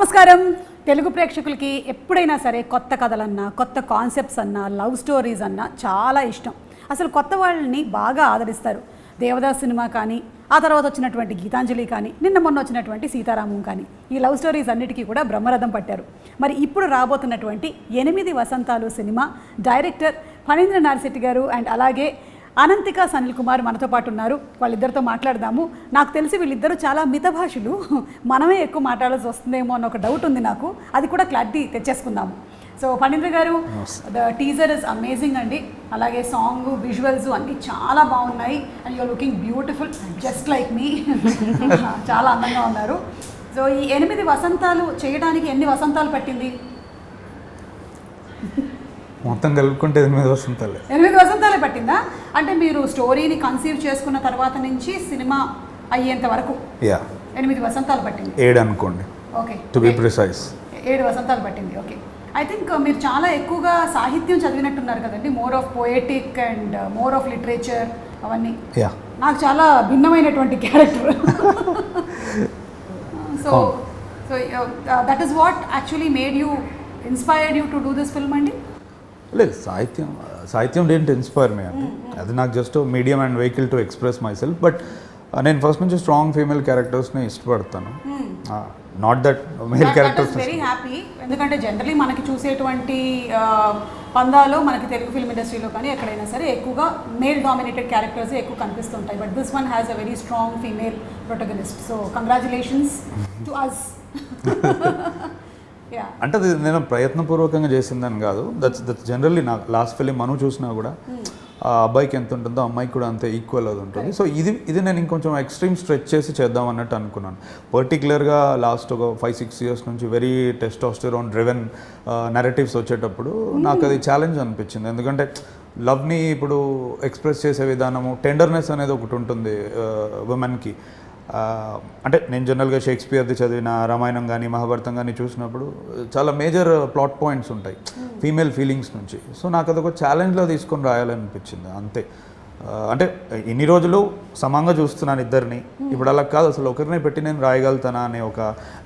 నమస్కారం. తెలుగు ప్రేక్షకులకి ఎప్పుడైనా సరే కొత్త కథలన్నా, కొత్త కాన్సెప్ట్స్ అన్నా, లవ్ స్టోరీస్ అన్నా చాలా ఇష్టం. అసలు కొత్త వాళ్ళని బాగా ఆదరిస్తారు. దేవదాస్ సినిమా కానీ, ఆ తర్వాత వచ్చినటువంటి గీతాంజలి కానీ, నిన్న మొన్న వచ్చినటువంటి సీతారామం కానీ, ఈ లవ్ స్టోరీస్ అన్నిటికీ కూడా బ్రహ్మరథం పట్టారు. మరి ఇప్పుడు రాబోతున్నటువంటి 8 వసంతాలు సినిమా డైరెక్టర్ ఫణీంద్ర నారిశెట్టి గారు అండ్ అలాగే అనంతిక సనిల్ కుమార్ మనతో పాటు ఉన్నారు. వాళ్ళిద్దరితో మాట్లాడదాము. నాకు తెలిసి వీళ్ళిద్దరూ చాలా మితభాషులు, మనమే ఎక్కువ మాట్లాడాల్సి వస్తుందేమో అన్న ఒక డౌట్ ఉంది నాకు. అది కూడా క్లారిటీ తెచ్చేసుకుందాము. సో ఫణీంద్ర గారు, ద టీజర్ ఇస్ అమేజింగ్ అండి. అలాగే సాంగ్, విజువల్స్ అన్నీ చాలా బాగున్నాయి. And you're looking beautiful just like me. చాలా అందంగా ఉన్నారు. సో ఈ 8 వసంతాలు చేయడానికి ఎన్ని వసంతాలు పట్టింది? మొత్తం కలుపుకుంటే 8 వసంతాలే. 8 వసంతాలే పట్టిందా? అంటే మీరు స్టోరీని కన్సీవ్ చేసుకున్న తర్వాత నుంచి సినిమా అయ్యేంత వరకు 8 వసంతాలు పట్టింది. 7 అనుకోండి. ఓకే, టు బి ప్రిసైజ్ 7 వసంతాలు పట్టింది. ఓకే, ఐ థింక్ మీరు చాలా ఎక్కువగా సాహిత్యం చదివినట్టున్నారు కదండి. More of poetic and more of literature అవన్నీ. నాకు చాలా భిన్నమైనటువంటి character. So so that is what actually made you inspired you to do this film అండి? లేదు, సాహిత్యం డెంట్ ఇన్స్పైర్ మీ అండి. అది నాకు just medium and vehicle to express myself. But నేను ఫస్ట్ నుంచి స్ట్రాంగ్ ఫీమేల్ క్యారెక్టర్స్ని ఇష్టపడతాను. Not that male characters. Very happy. ఎందుకంటే జనరలీ మనకి చూసేటువంటి పందాలో మనకి తెలుగు ఫిల్మ్ ఇండస్ట్రీలో కానీ ఎక్కడైనా సరే ఎక్కువగా మేల్ డామినేటెడ్ క్యారెక్టర్స్ ఎక్కువ కనిపిస్తుంటాయి. But this one has a very strong female protagonist. So congratulations to us. అంటే అది నేను ప్రయత్నపూర్వకంగా చేసిందని కాదు. దట్స్ జనరల్లీ నాకు లాస్ట్ ఫిలిం మనం చూసినా కూడా ఆ అబ్బాయికి ఎంత ఉంటుందో అమ్మాయికి కూడా అంతే ఈక్వల్ అది ఉంటుంది. సో ఇది నేను ఇంకొంచెం ఎక్స్ట్రీమ్ స్ట్రెచ్ చేసి చేద్దాం అన్నట్టు అనుకున్నాను. పర్టికులర్గా లాస్ట్ ఒక 5-6 ఇయర్స్ నుంచి వెరీ టెస్టోస్టెరాన్ డ్రివెన్ నెరేటివ్స్ వచ్చేటప్పుడు నాకు అది ఛాలెంజ్ అనిపించింది. ఎందుకంటే లవ్ని ఇప్పుడు ఎక్స్ప్రెస్ చేసే విధానము, టెండర్నెస్ అనేది ఒకటి ఉంటుంది ఉమెన్కి. అంటే నేను జనరల్గా షేక్స్పియర్ది చదివిన రామాయణం కానీ మహాభారతం కానీ చూసినప్పుడు చాలా మేజర్ ప్లాట్ పాయింట్స్ ఉంటాయి ఫీమేల్ ఫీలింగ్స్ నుంచి. సో నాకు అదొక ఛాలెంజ్లో తీసుకొని రాయాలనిపించింది అంతే. అంటే ఇన్ని రోజులు సమంగా చూస్తున్నాను ఇద్దరిని, ఇప్పుడు అలా కాదు, అసలు ఒకరినే పెట్టి నేను రాయగలుగుతానా అనే ఒక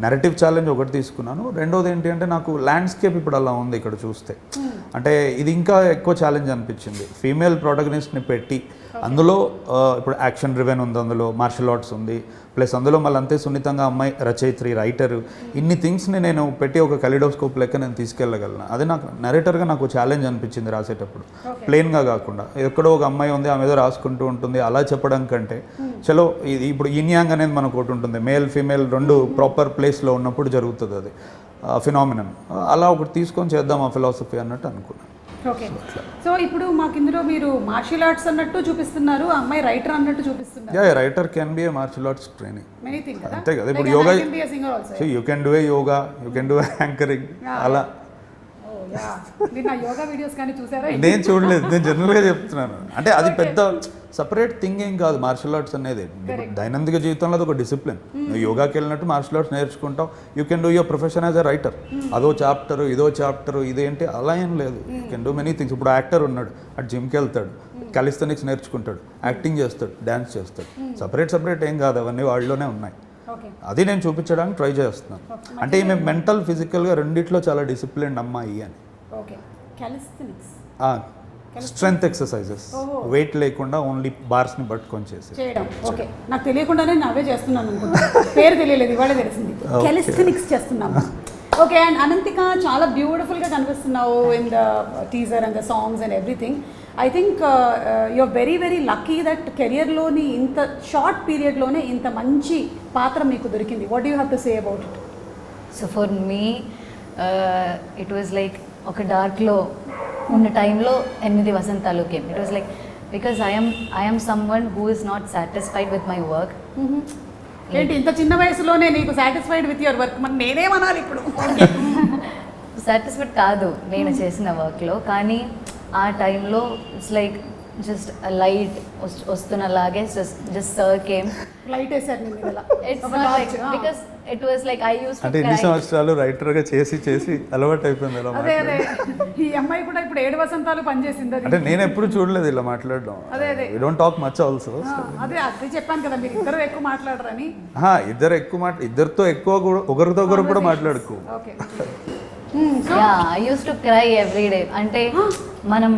నెరేటివ్ ఛాలెంజ్ ఒకటి తీసుకున్నాను. రెండోది ఏంటి అంటే నాకు ల్యాండ్స్కేప్ ఇప్పుడు అలా ఉంది ఇక్కడ చూస్తే. అంటే ఇది ఇంకా ఎక్కువ ఛాలెంజ్ అనిపించింది. ఫీమేల్ ప్రొటగనిస్ట్ని పెట్టి అందులో ఇప్పుడు యాక్షన్ డ్రివెన్ ఉంది, అందులో మార్షల్ ఆర్ట్స్ ఉంది, ప్లస్ అందులో మళ్ళీ అంతే సున్నితంగా అమ్మాయి రచయిత్రి, రైటరు, ఇన్ని థింగ్స్ని నేను పెట్టి ఒక కలిడోస్కోప్ లెక్క నేను తీసుకెళ్ళగలను. అది నాకు నెరేటర్గా నాకు ఛాలెంజ్ అనిపించింది రాసేటప్పుడు. ప్లెయిన్గా కాకుండా ఎక్కడో ఒక అమ్మాయి ఉంది ఆమె ఏదో రాసుకుంటూ ఉంటుంది అలా చెప్పడం కంటే, చలో ఇది ఇప్పుడు ఇన్యాంగ్ అనేది మనకు ఒకటి ఉంటుంది, మేల్ ఫీమేల్ రెండు ప్రాపర్ ప్లేస్లో ఉన్నప్పుడు జరుగుతుంది అది ఫినామినన్. అలా ఒకటి తీసుకొని చేద్దాం ఆ ఫిలాసఫీ అన్నట్టు అనుకున్నాను. ఓకే, సో ఇప్పుడు మాకు ఇందులో మీరు మార్షల్ ఆర్ట్స్ అన్నట్టు చూపిస్తున్నారు, అమ్మాయి రైటర్ అన్నట్టు చూపిస్తున్నారు. Writer can be a martial arts training. అంతే కదా. ఇప్పుడు yoga, you can do a yoga, you can do anchoring అలా. యోగా వీడియోస్ కానీ చూసారా? నేను చూడలేదు, నేను జనరల్గా చెప్తున్నాను. అంటే అది పెద్ద సపరేట్ థింగ్ ఏం కాదు మార్షల్ ఆర్ట్స్ అనేది. దైనందిక జీవితంలో అది ఒక డిసిప్లిన్. నువ్వు యోగాకి వెళ్ళినట్టు మార్షల్ ఆర్ట్స్ నేర్చుకుంటావు. You can do your profession as a writer. అదో చాప్టరు ఇదో చాప్టరు ఇదేంటి అలా ఏం లేదు. You can do many things. ఇప్పుడు యాక్టర్ ఉన్నాడు, అటు జిమ్కి వెళ్తాడు, కాలిస్థెనిక్స్ నేర్చుకుంటాడు, యాక్టింగ్ చేస్తాడు, డ్యాన్స్ చేస్తాడు. సపరేట్ ఏం కాదు, అవన్నీ వాళ్ళలోనే ఉన్నాయి. అది నేను చూపించడానికి ట్రై చేస్తున్నాను. అంటే ఈమె మెంటల్ ఫిజికల్గా రెండిట్లో చాలా డిసిప్లిన్ అమ్మాయి అని. స్ట్రెంగ్త్ ఎక్సర్సైజెస్, వెయిట్ లేకుండా ఓన్లీ బార్స్ని పట్టుకొని చేయడం. ఓకే, నాకు తెలియకుండానే అవే చేస్తున్నాను అనుకుంటా. పేరు తెలియలేదు, ఇవాళ తెలిసింది. కాలిస్థెనిక్స్ చేస్తున్నాము. ఓకే, అండ్ అనంతిక చాలా బ్యూటిఫుల్గా కనిపిస్తున్నావు in the teaser and the songs and everything. I think you're very lucky that కెరియర్లోని ఇంత షార్ట్ పీరియడ్లోనే ఇంత మంచి పాత్ర మీకు దొరికింది. What you have to say about it? So for me it was like ఒక డార్క్లో ఉన్న టైంలో 8 వసంతాలు came. It was like because I'm someone who is not satisfied with my work. ఏంటి ఇంత చిన్న వయసులోనే నీకు సాటిస్ఫైడ్ విత్ యువర్ వర్క్? మరి నేనేమనాలి ఇప్పుడు? సాటిస్ఫైడ్ కాదు నేను చేసిన వర్క్లో, కానీ ఆ టైంలో ఇట్స్ లైక్ జస్ట్ లైట్ వస్తున్నలాగే జస్ట్ సర్ కేమ్. లైట్ వేసారు it's because it was like I use అంటే ఇన్ని సంవత్సరాలు రైటర్గా చేసి చేసి అలవాటు అయిపోయింది ఇలా అదే అదే మాట్లాడడం. ఈ అమ్మాయి కూడా ఇప్పుడు 7 వసంతాలు పనిచేసింది అది అంటే నేను ఎప్పుడు చూడలేదు ఇలా మాట్లాడడం. అదే అదే we don't talk much also. అదే అది చెప్పాను కదా మీరు ఇద్దరు ఎక్కువ మాట్లాడరని. ఇద్దరితో ఎక్కువ కూడా ఒకరితో ఒకరు కూడా మాట్లాడుకో. Okay yeah I used to cry every day. అంటే మనం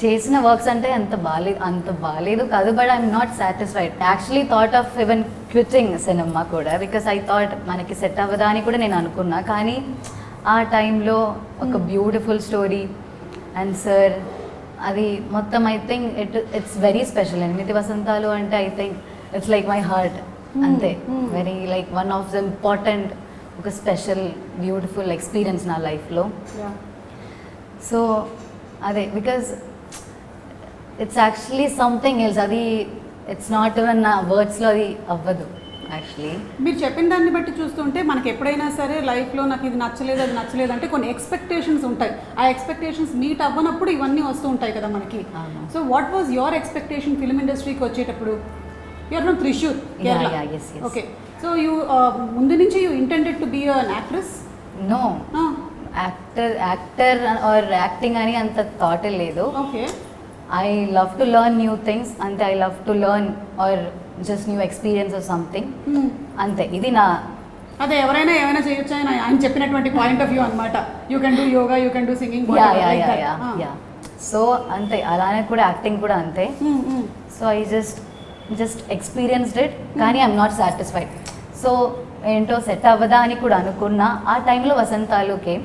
చేసిన వర్క్స్ అంటే అంత బాగాలేదు కాదు, but I'm not satisfied. Actually thought of even quitting cinema కూడా, బికాస్ ఐ థాట్ మనకి సెట్ అవ్వదా అని కూడా నేను అనుకున్నా. కానీ ఆ టైంలో ఒక బ్యూటిఫుల్ స్టోరీ అండ్ సార్ అది మొత్తం I think it's very special. 8 వసంతాలు అంటే I think it's like my heart అంతే. Very like one of the important ఒక స్పెషల్ బ్యూటిఫుల్ ఎక్స్పీరియన్స్ నా లైఫ్లో. సో అదే because it's actually something else. అది ఇట్స్ నాట్ ఈవెన్ నా వర్డ్స్లో అది అవ్వదు యాక్చువల్లీ. మీరు చెప్పిన దాన్ని బట్టి చూస్తుంటే మనకి ఎప్పుడైనా సరే లైఫ్లో నాకు ఇది నచ్చలేదు అది నచ్చలేదు అంటే కొన్ని ఎక్స్పెక్టేషన్స్ ఉంటాయి. ఆ ఎక్స్పెక్టేషన్స్ మీట్ అవ్వనప్పుడు ఇవన్నీ వస్తూ ఉంటాయి కదా మనకి. So what was your expectation film ఇండస్ట్రీకి వచ్చేటప్పుడు? You're from Thrissur, Kerala. Okay, so you ముందు నుంచి you intended to be an actress? No, actor or acting అని అంత థాట్ లేదు. Okay, I love to learn new things అంతే. I love to learn or just new experience or something అంతే. ఇది నా అదే ఎవరైనా ఏమైనా చేయొచ్చు అని ఆయన చెప్పినటువంటి పాయింట్ ఆఫ్ వ్యూ అనమాట. You can do yoga, you can do singing. So అంతే, అలానే కూడా యాక్టింగ్ కూడా అంతే. So I just experienced it, కానీ ఐఎమ్ నాట్ సాటిస్ఫైడ్. సో ఏంటో సెట్ అవ్వదా అని కూడా అనుకున్నా. ఆ టైంలో వసంతాలు came.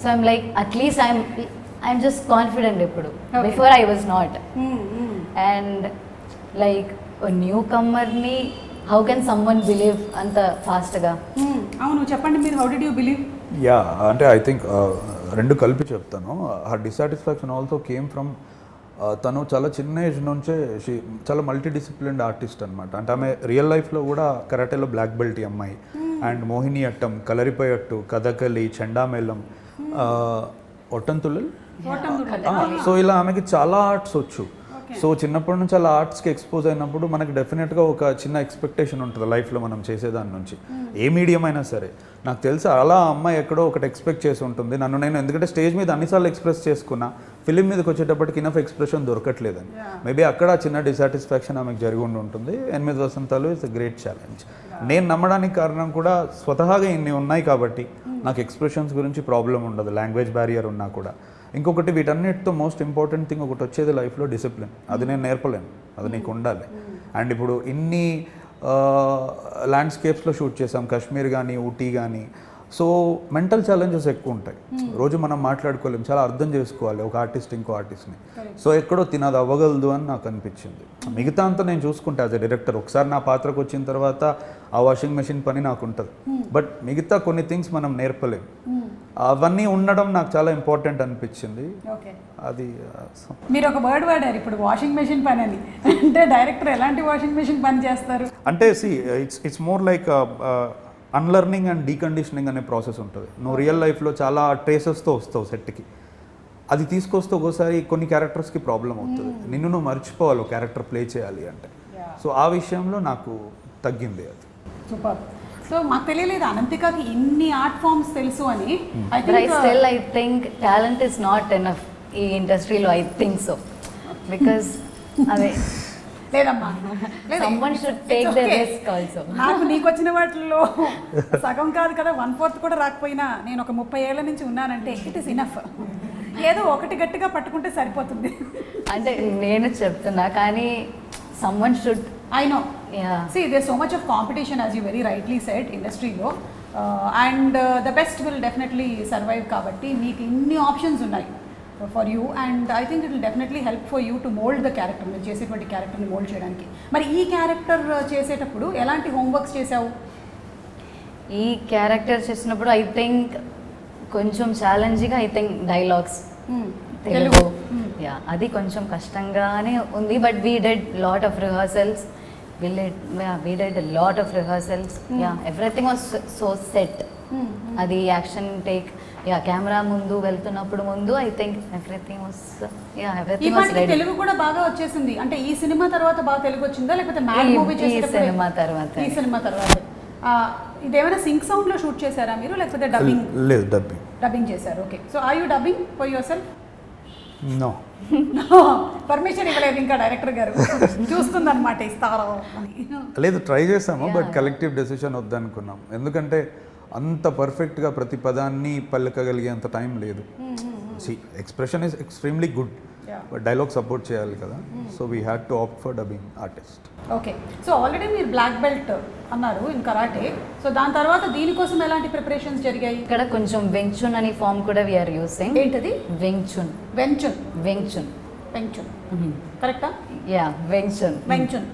So I'm like at least I'm just confident ఇప్పుడు. Before I was not. And like new కమ్మర్ని హౌ కెన్ సమ్వన్ బిలీవ్ అంత ఫాస్ట్గా? అవును, చెప్పండి మీరు. How did you believe? Yeah, అంటే ఐ థింక్ రెండు కలిపి చెప్తాను. Her dissatisfaction also came from తను చాలా చిన్న ఏజ్ నుంచే చాలా మల్టీ డిసిప్లిన్డ్ ఆర్టిస్ట్ అనమాట. అంటే ఆమె రియల్ లైఫ్లో కూడా కరాటేలో బ్లాక్ బెల్ట్ అమ్మాయి. అండ్ మోహిని అట్టం, కలరిపయట్టు, కథకలి, చెండామేళం, ఒట్టంతుల్లల్. సో ఇలా ఆమెకి చాలా ఆర్ట్స్ వచ్చు. సో చిన్నప్పటి నుంచి అలా ఆర్ట్స్కి ఎక్స్పోజ్ అయినప్పుడు మనకి డెఫినెట్గా ఒక చిన్న ఎక్స్పెక్టేషన్ ఉంటుంది లైఫ్లో మనం చేసేదాని నుంచి, ఏ మీడియం అయినా సరే. నాకు తెలిసి అలా అమ్మాయి ఎక్కడో ఒకటి ఎక్స్పెక్ట్ చేసి ఉంటుంది నన్ను నేను, ఎందుకంటే స్టేజ్ మీద అన్నిసార్లు ఎక్స్ప్రెస్ చేసుకున్నా, ఫిలిం మీదకి వచ్చేటప్పటికి ఇనఫ్ ఎక్స్ప్రెషన్ దొరకట్లేదని. మేబీ అక్కడ చిన్న డిసాటిస్ఫాక్షన్ ఆమెకు జరిగి ఉంటుంది. 8 వసంతాలు ఇట్స్ ఎ గ్రేట్ ఛాలెంజ్. నేను నమ్మడానికి కారణం కూడా స్వతహాగా ఇన్ని ఉన్నాయి కాబట్టి నాకు ఎక్స్ప్రెషన్స్ గురించి ప్రాబ్లం ఉండదు, లాంగ్వేజ్ బ్యారియర్ ఉన్నా కూడా. ఇంకొకటి వీటన్నిటితో మోస్ట్ ఇంపార్టెంట్ థింగ్ ఒకటి వచ్చేది లైఫ్లో డిసిప్లిన్. అది నేను నేర్పలేను, అది నీకు ఉండాలి. అండ్ ఇప్పుడు ఇన్ని ల్యాండ్స్కేప్స్లో షూట్ చేసాం, కాశ్మీర్ కానీ ఊటీ కానీ. సో మెంటల్ ఛాలెంజెస్ ఎక్కువ ఉంటాయి. రోజు మనం మాట్లాడుకోలేం, చాలా అర్థం చేసుకోవాలి ఒక ఆర్టిస్ట్ ఇంకో ఆర్టిస్ట్ని. సో ఎక్కడో తినది అవ్వగలదు అని నాకు అనిపించింది. మిగతా అంతా నేను చూసుకుంటా యాజ్ ఎ డైరెక్టర్. ఒకసారి నా పాత్రకు వచ్చిన తర్వాత ఆ వాషింగ్ మెషిన్ పని నాకు ఉంటుంది. బట్ మిగతా కొన్ని థింగ్స్ మనం నేర్పలేం. అవన్నీ ఉండడం నాకు చాలా ఇంపార్టెంట్ అనిపించింది. అది మీరు ఒక వర్డ్ వాడారు ఇప్పుడు, వాషింగ్ మెషిన్ పని అని. అంటే డైరెక్టర్ ఎలాంటి వాషింగ్ మెషిన్ పని చేస్తారు అంటే it's more like unlearning and deconditioning అనే ప్రాసెస్ ఉంటుంది. నువ్వు రియల్ లైఫ్లో చాలా ట్రేసెస్తో వస్తావు సెట్కి. అది తీసుకొస్తే ఒక్కోసారి కొన్ని క్యారెక్టర్స్కి ప్రాబ్లం అవుతుంది. నిన్ను నువ్వు మర్చిపోవాలి ఒక క్యారెక్టర్ ప్లే చేయాలి అంటే. సో ఆ విషయంలో నాకు తగ్గింది అది. సూపర్. సో మాకు తెలియలేదు అనంతికకి ఇన్ని ఆర్ట్ ఫామ్స్ తెలుసు అని. I think talent is not enough ఈ ఇండస్ట్రీలో. ఐ థింక్ సో, బికాస్ అదే లేదమ్మా, someone should take the risk also. నాకు నీకు వచ్చిన వాటిల్లో సగం కాదు కదా, 1/4 కూడా రాకపోయినా నేను ఒక 30 ఏళ్ల నుంచి ఉన్నానంటే ఇట్ ఈస్ ఇనఫ్. ఏదో ఒకటి గట్టిగా పట్టుకుంటే సరిపోతుంది. అంటే నేను చెప్తున్నా, కానీ someone should. I know. Yeah. See, there's so much of competition, as you very rightly said, industry-లో. And the best will definitely survive కాబట్టి మీకు ఇన్ని ఆప్షన్స్ ఉన్నాయి for you, and I think it will definitely help for you to mold the character. మీరు చేసేటువంటి క్యారెక్టర్ని mould చేయడానికి. మరి ఈ క్యారెక్టర్ చేసేటప్పుడు ఎలాంటి హోంవర్క్స్ చేసావు? ఈ క్యారెక్టర్ చేసినప్పుడు ఐ థింక్ కొంచెం challenging. I think dialogues Telugu, yeah అది కొంచెం కష్టంగానే ఉంది. But we did lot of rehearsals. we did a lot of rehearsals. Yeah, everything was so set. అది యాక్షన్ టేక్, యా కెమెరా ముందు వెళ్తున్నప్పుడు ముందు I think everything was, yeah everything was ready. Telugu కూడా బాగా వచ్చేసింది. అంటే ఈ సినిమా తర్వాత బాగా తెలుగు వచ్చిందా, లేకపోతే మ్యాడ్ మూవీ చేసేటప్పుడు? ఈ సినిమా తర్వాత. ఇదేమైనా సింక్ సౌండ్లో షూట్ చేశారా మీరు, లేకపోతే డబ్బింగ్? లేదు, డబ్బింగ్. డబ్బింగ్ చేశారు. Okay. So are you dubbing for yourself? No, permission ఇవ్వలేదు ఇంకా డైరెక్టర్ గారు. చూస్తుందన్నమాట ఇస్తారో అని. లేదు, ట్రై చేసాము, బట్ కలెక్టివ్ డెసిషన్ వద్దనుకున్నాం. ఎందుకంటే అంత పర్ఫెక్ట్గా ప్రతి పదాన్ని పలకగలిగేంత టైం లేదు. Expression is extremely good, but dialogue support చేయాలి కదా. So we had to opt for dubbing artist. Okay. So already మీరు బ్లాక్ బెల్ట్ అన్నారు ఇన్ కరాటే. సో దాని తర్వాత దీనికోసం ఎలాంటి ప్రిపరేషన్స్ జరిగాయి? ఇక్కడ కొంచెం వెంగ్చున్ అనే ఫామ్ కూడా వీఆర్ యూసింగ్. ఏంటది? వెంగ్చున్. వెంచున్. వెంగ్చున్. వెంచున్ కరెక్టా? Yeah, Wing Chun. Wing Chun.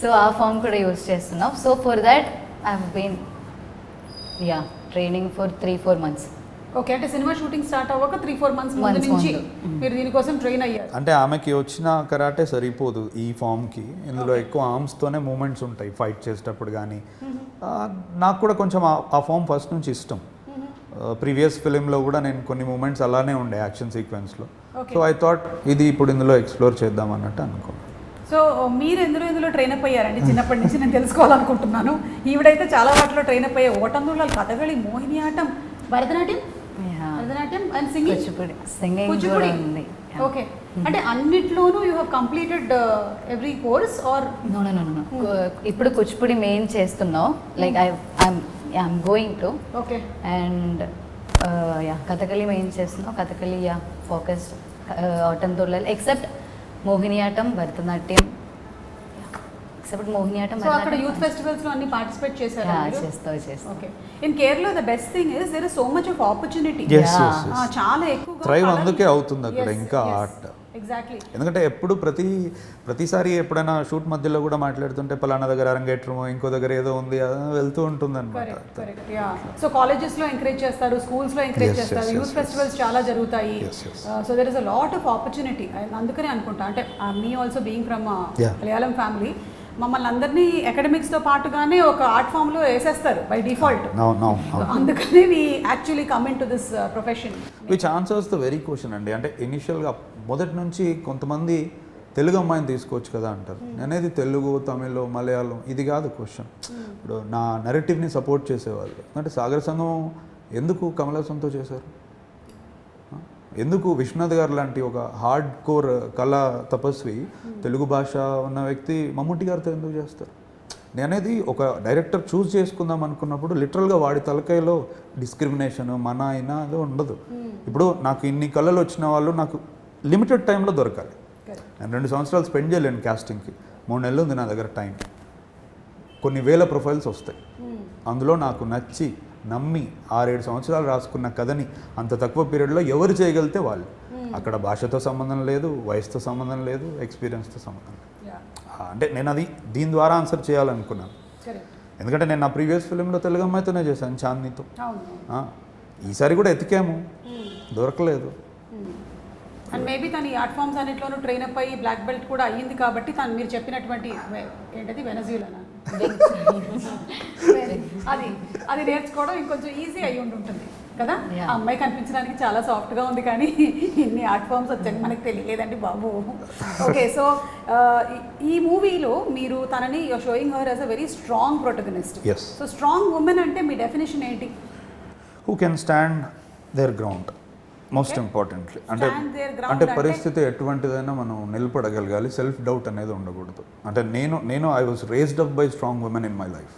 So uh form కూడా యూజ్ చేస్తున్నాం. So for that I have been training for 3-4 months. Okay. అంటే సినిమా షూటింగ్ స్టార్ట్ అవ్వక 3-4 months ముందు నుంచి మీరు దీనికోసం ట్రైన్ అయ్యారు. అంటే ఆమెకి వచ్చిన కరాటే సరిపోదు ఈ ఫామ్కి. ఇందులో ఎక్కువ ఆర్మ్స్తోనే మూమెంట్స్ ఉంటాయి ఫైట్ చేసేటప్పుడు కానీ. నాకు కూడా కొంచెం ఆ ఫామ్ ఫస్ట్ నుంచి ఇష్టం. ప్రీవియస్ ఫిలింలో కూడా నేను కొన్ని మూమెంట్స్ అలానే ఉండే యాక్షన్ సీక్వెన్స్లో. సో ఐ థాట్ ఇది ఇప్పుడు ఇందులో ఎక్స్ప్లోర్ చేద్దాం అన్నట్టు అనుకున్నాను. సో మీరు ఎందులో ట్రైన్ అప్ అయ్యారండి చిన్నప్పటి నుంచి? నేను తెలుసుకోవాలనుకుంటున్నాను. ఈవిడైతే చాలా వాటిలో ట్రైన్ అప్ అయ్యాయి. ఓటందుల, Kathakali, Mohiniyattam, Bharatanatyam and singing, Kuchipudi. Okay. అంటే అన్నిట్లోనూ you have completed every course or? No. ఇప్పుడు కూచిపూడి మెయిన్ చేస్తున్నావు. Like I'm going to. Okay. And Kathakali main చేస్తున్నావు. కథకళి ఫోకస్ ఆటంతుళ్ళ except Mohiniyattam, Bharatanatyam. Except Mohiniyattam. So అక్కడ యూత్ ఫెస్టివల్స్ లో అన్ని పార్టిసిపేట్ చేశారా మీరు? చేస్తాం. Okay. In Kerala the best thing is there is so much of opportunity. చాలా ఎక్కువగా థ్రైవ్ అందుకే అవుతుంది అక్కడ ఇంకా ఆర్ట్. ఎగ్జాక్ట్లీ. ఎందుకంటే ఎప్పుడు ప్రతిసారి ఎప్పుడైనా షూట్ మధ్యలో కూడా మాట్లాడుతుంటే పలానా దగ్గర అరంగేట్రమో ఇంకో దగ్గర ఏదో ఉంది వెళ్తూ ఉంటుంది అనమాట. సో కాలేజెస్ లో ఎంకరేజ్ చేస్తారు, స్కూల్స్ లో ఎంకరేజ్ చేస్తారు, యూత్ ఫెస్టివల్స్ చాలా జరుగుతాయి. So there is a lot of opportunity. అందుకనే అనుకుంటా, అంటే me also being from Malayalam family, మమ్మల్ని అందరినీ అకాడమిక్స్తో పాటుగానే ఒక ఆర్ట్ ఫామ్లో వేసేస్తారు బై డిఫాల్ట్. అందుకని we actually come in to this profession. Which answers the very question అండి. అంటే ఇనిషియల్గా మొదటి నుంచి కొంతమంది తెలుగు అమ్మాయిని తీసుకోవచ్చు కదా అంటారు. నేనేది తెలుగు, తమిళ్, మలయాళం ఇది కాదు క్వశ్చన్. ఇప్పుడు నా నెరేటివ్ని సపోర్ట్ చేసేవాళ్ళు. అంటే సాగర సంఘం ఎందుకు కమల్ హాసన్తో చేశారు? ఎందుకు విశ్వనాథ్ గారు లాంటి ఒక హార్డ్ కోర్ కళా తపస్వి, తెలుగు భాష ఉన్న వ్యక్తి మమ్ముట్టి గారితో ఎందుకు చేస్తారు? నేనేది ఒక డైరెక్టర్ చూస్ చేసుకుందాం అనుకున్నప్పుడు లిటరల్గా వాడి తలకాయలో డిస్క్రిమినేషన్ మన అయినా అది ఉండదు. ఇప్పుడు నాకు ఇన్ని కళలు వచ్చిన వాళ్ళు నాకు లిమిటెడ్ టైంలో దొరకాలి. నేను 2 సంవత్సరాలు స్పెండ్ చేయలేను క్యాస్టింగ్కి. 3 నెలలు ఉంది నా దగ్గర టైం. కొన్ని వేల ప్రొఫైల్స్ వస్తాయి. అందులో నాకు నచ్చి నమ్మి 6-7 సంవత్సరాలు రాసుకున్న కథని అంత తక్కువ పీరియడ్లో ఎవరు చేయగలిగితే వాళ్ళు. అక్కడ భాషతో సంబంధం లేదు, వయసుతో సంబంధం లేదు, ఎక్స్పీరియన్స్తో సంబంధం లేదు. అంటే నేను అది దీని ద్వారా ఆన్సర్ చేయాలనుకున్నాను. ఎందుకంటే నేను నా ప్రీవియస్ ఫిలింలో తెలుగు అమ్మాయితోనే చేశాను, చాందినితో. ఈసారి కూడా ఎతికాము, దొరకలేదు. అండ్ మేబీ తను ఈ ఆర్ట్ ఫామ్స్ అన్నింటిలోనూ ట్రైన్ అప్ అయ్యి బ్లాక్ బెల్ట్ కూడా అయ్యింది కాబట్టి తను మీరు చెప్పినటువంటి ఏంటది వెనజులానా అది నేర్చుకోవడం ఇంకొంచెం ఈజీ అయ్యి ఉంటుంది కదా. ఆ అమ్మాయి కనిపించడానికి చాలా సాఫ్ట్గా ఉంది కానీ ఇన్ని ఆర్ట్ ఫామ్స్ వచ్చాయి మనకు తెలియలేదండి బాబు. ఓకే. సో ఈ మూవీలో మీరు తనని showing her as a very strong protagonist. So strong women అంటే మీ డెఫినేషన్ ఏంటి? Who can stand their ground most importantly. అంటే పరిస్థితి ఎటువంటిదైనా మనం నిలబడగలగాలి. సెల్ఫ్ డౌట్ అనేది ఉండకూడదు. అంటే నేను I was raised up by strong women in my life.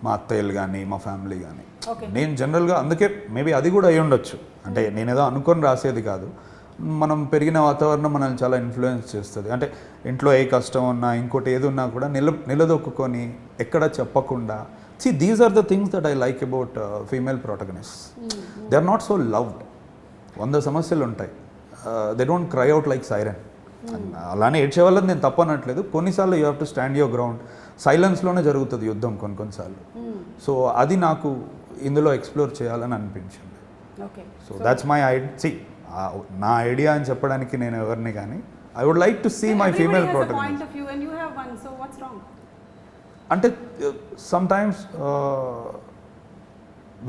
మా అత్తయ్యలు కానీ మా ఫ్యామిలీ కానీ. నేను జనరల్గా అందుకే మేబీ అది కూడా అయి ఉండొచ్చు. అంటే నేనేదో అనుకొని రాసేది కాదు. మనం పెరిగిన వాతావరణం మనల్ని చాలా ఇన్ఫ్లుయెన్స్ చేస్తుంది. అంటే ఇంట్లో ఏ కష్టం ఉన్నా ఇంకోటి ఏది ఉన్నా కూడా నిలదొక్కుని ఎక్కడ చెప్పకుండా. See, these are the things that I like about female protagonists. They are not so loved. 100 సమస్యలు ఉంటాయి. They don't cry out like siren. అలానే ఏడ్చే వాళ్ళని నేను తప్పనట్లేదు. కొన్నిసార్లు you have to stand your ground. సైలెన్స్లోనే జరుగుతుంది యుద్ధం కొన్నిసార్లు. సో అది నాకు ఇందులో ఎక్స్ప్లోర్ చేయాలని అనిపించింది. సో దాట్స్ మై నా ఐడియా అని చెప్పడానికి నేను ఎవరిని కానీ I would like to see my female protagonist. అంటే సమ్ టైమ్స్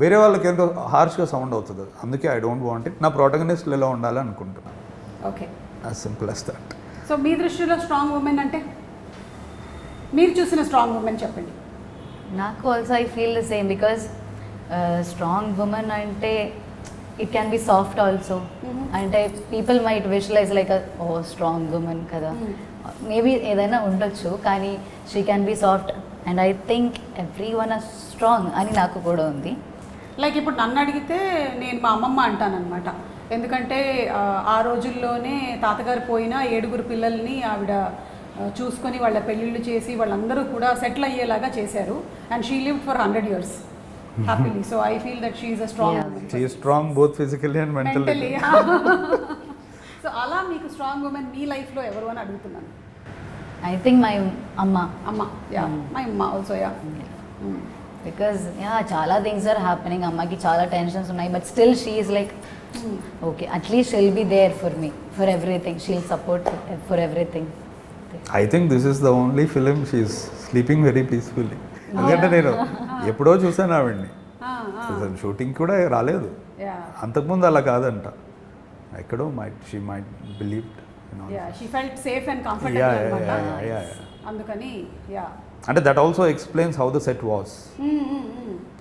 వేరే వాళ్ళకి ఎంతో హార్ష్గా సౌండ్ అవుతుంది. అందుకే ఐ డోంట్ వాంట్ ఇట్. నా ప్రొటగనిస్ట్లు ఎలా ఉండాలి అనుకుంటున్నాను. Okay. As simple as that. So మీ దృష్టిలో స్ట్రాంగ్ ఉమెన్ అంటే మీరు చూసిన స్ట్రాంగ్ ఉమెన్ చెప్పండి. నాకు also I feel the same because strong women అంటే it can be soft also. అంటే పీపుల్ మైట్ విజువలైజ్ లైక్ ఓ స్ట్రాంగ్ ఉమెన్ కదా, మేబీ ఏదైనా ఉండొచ్చు, కానీ she can be soft and I think everyone are strong అని నాకు కూడా ఉంది. లైక్ ఇప్పుడు నన్ను అడిగితే నేను మా అమ్మమ్మ అంటానన్నమాట. ఎందుకంటే ఆ రోజుల్లోనే తాతగారు పోయిన 7 పిల్లల్ని ఆవిడ చూసుకొని వాళ్ళ పెళ్ళిళ్ళు చేసి వాళ్ళందరూ కూడా సెటిల్ అయ్యేలాగా చేశారు. And she lived for 100 years happily. So I feel that she is a strong she is strong both physically and mentally. So అలా మీకు స్ట్రాంగ్ ఉమెన్ మీ లైఫ్లో ఎవరు అని అడుగుతున్నాను. ఐ థింక్ మై అమ్మ. యా మై అమ్మ ఆల్సో. యా బికాజ్ చాలా థింగ్స్ ఆర్ హ్యాపెనింగ్, అమ్మకి చాలా టెన్షన్స్ ఉన్నాయి, but still she is like okay at least she'll be there for me for everything, she'll support for everything. I think this is the only film she is sleeping very peacefully. ఎందుకంటే నేను ఎప్పుడో చూసాను ఆవిడ్ని, shooting కూడా రాలేదు అంతకుముందు, అలా కాదంట, ఎక్కడో she might believed, she felt safe and comfortable అందుకని. యా అంటే that also explains how the set was.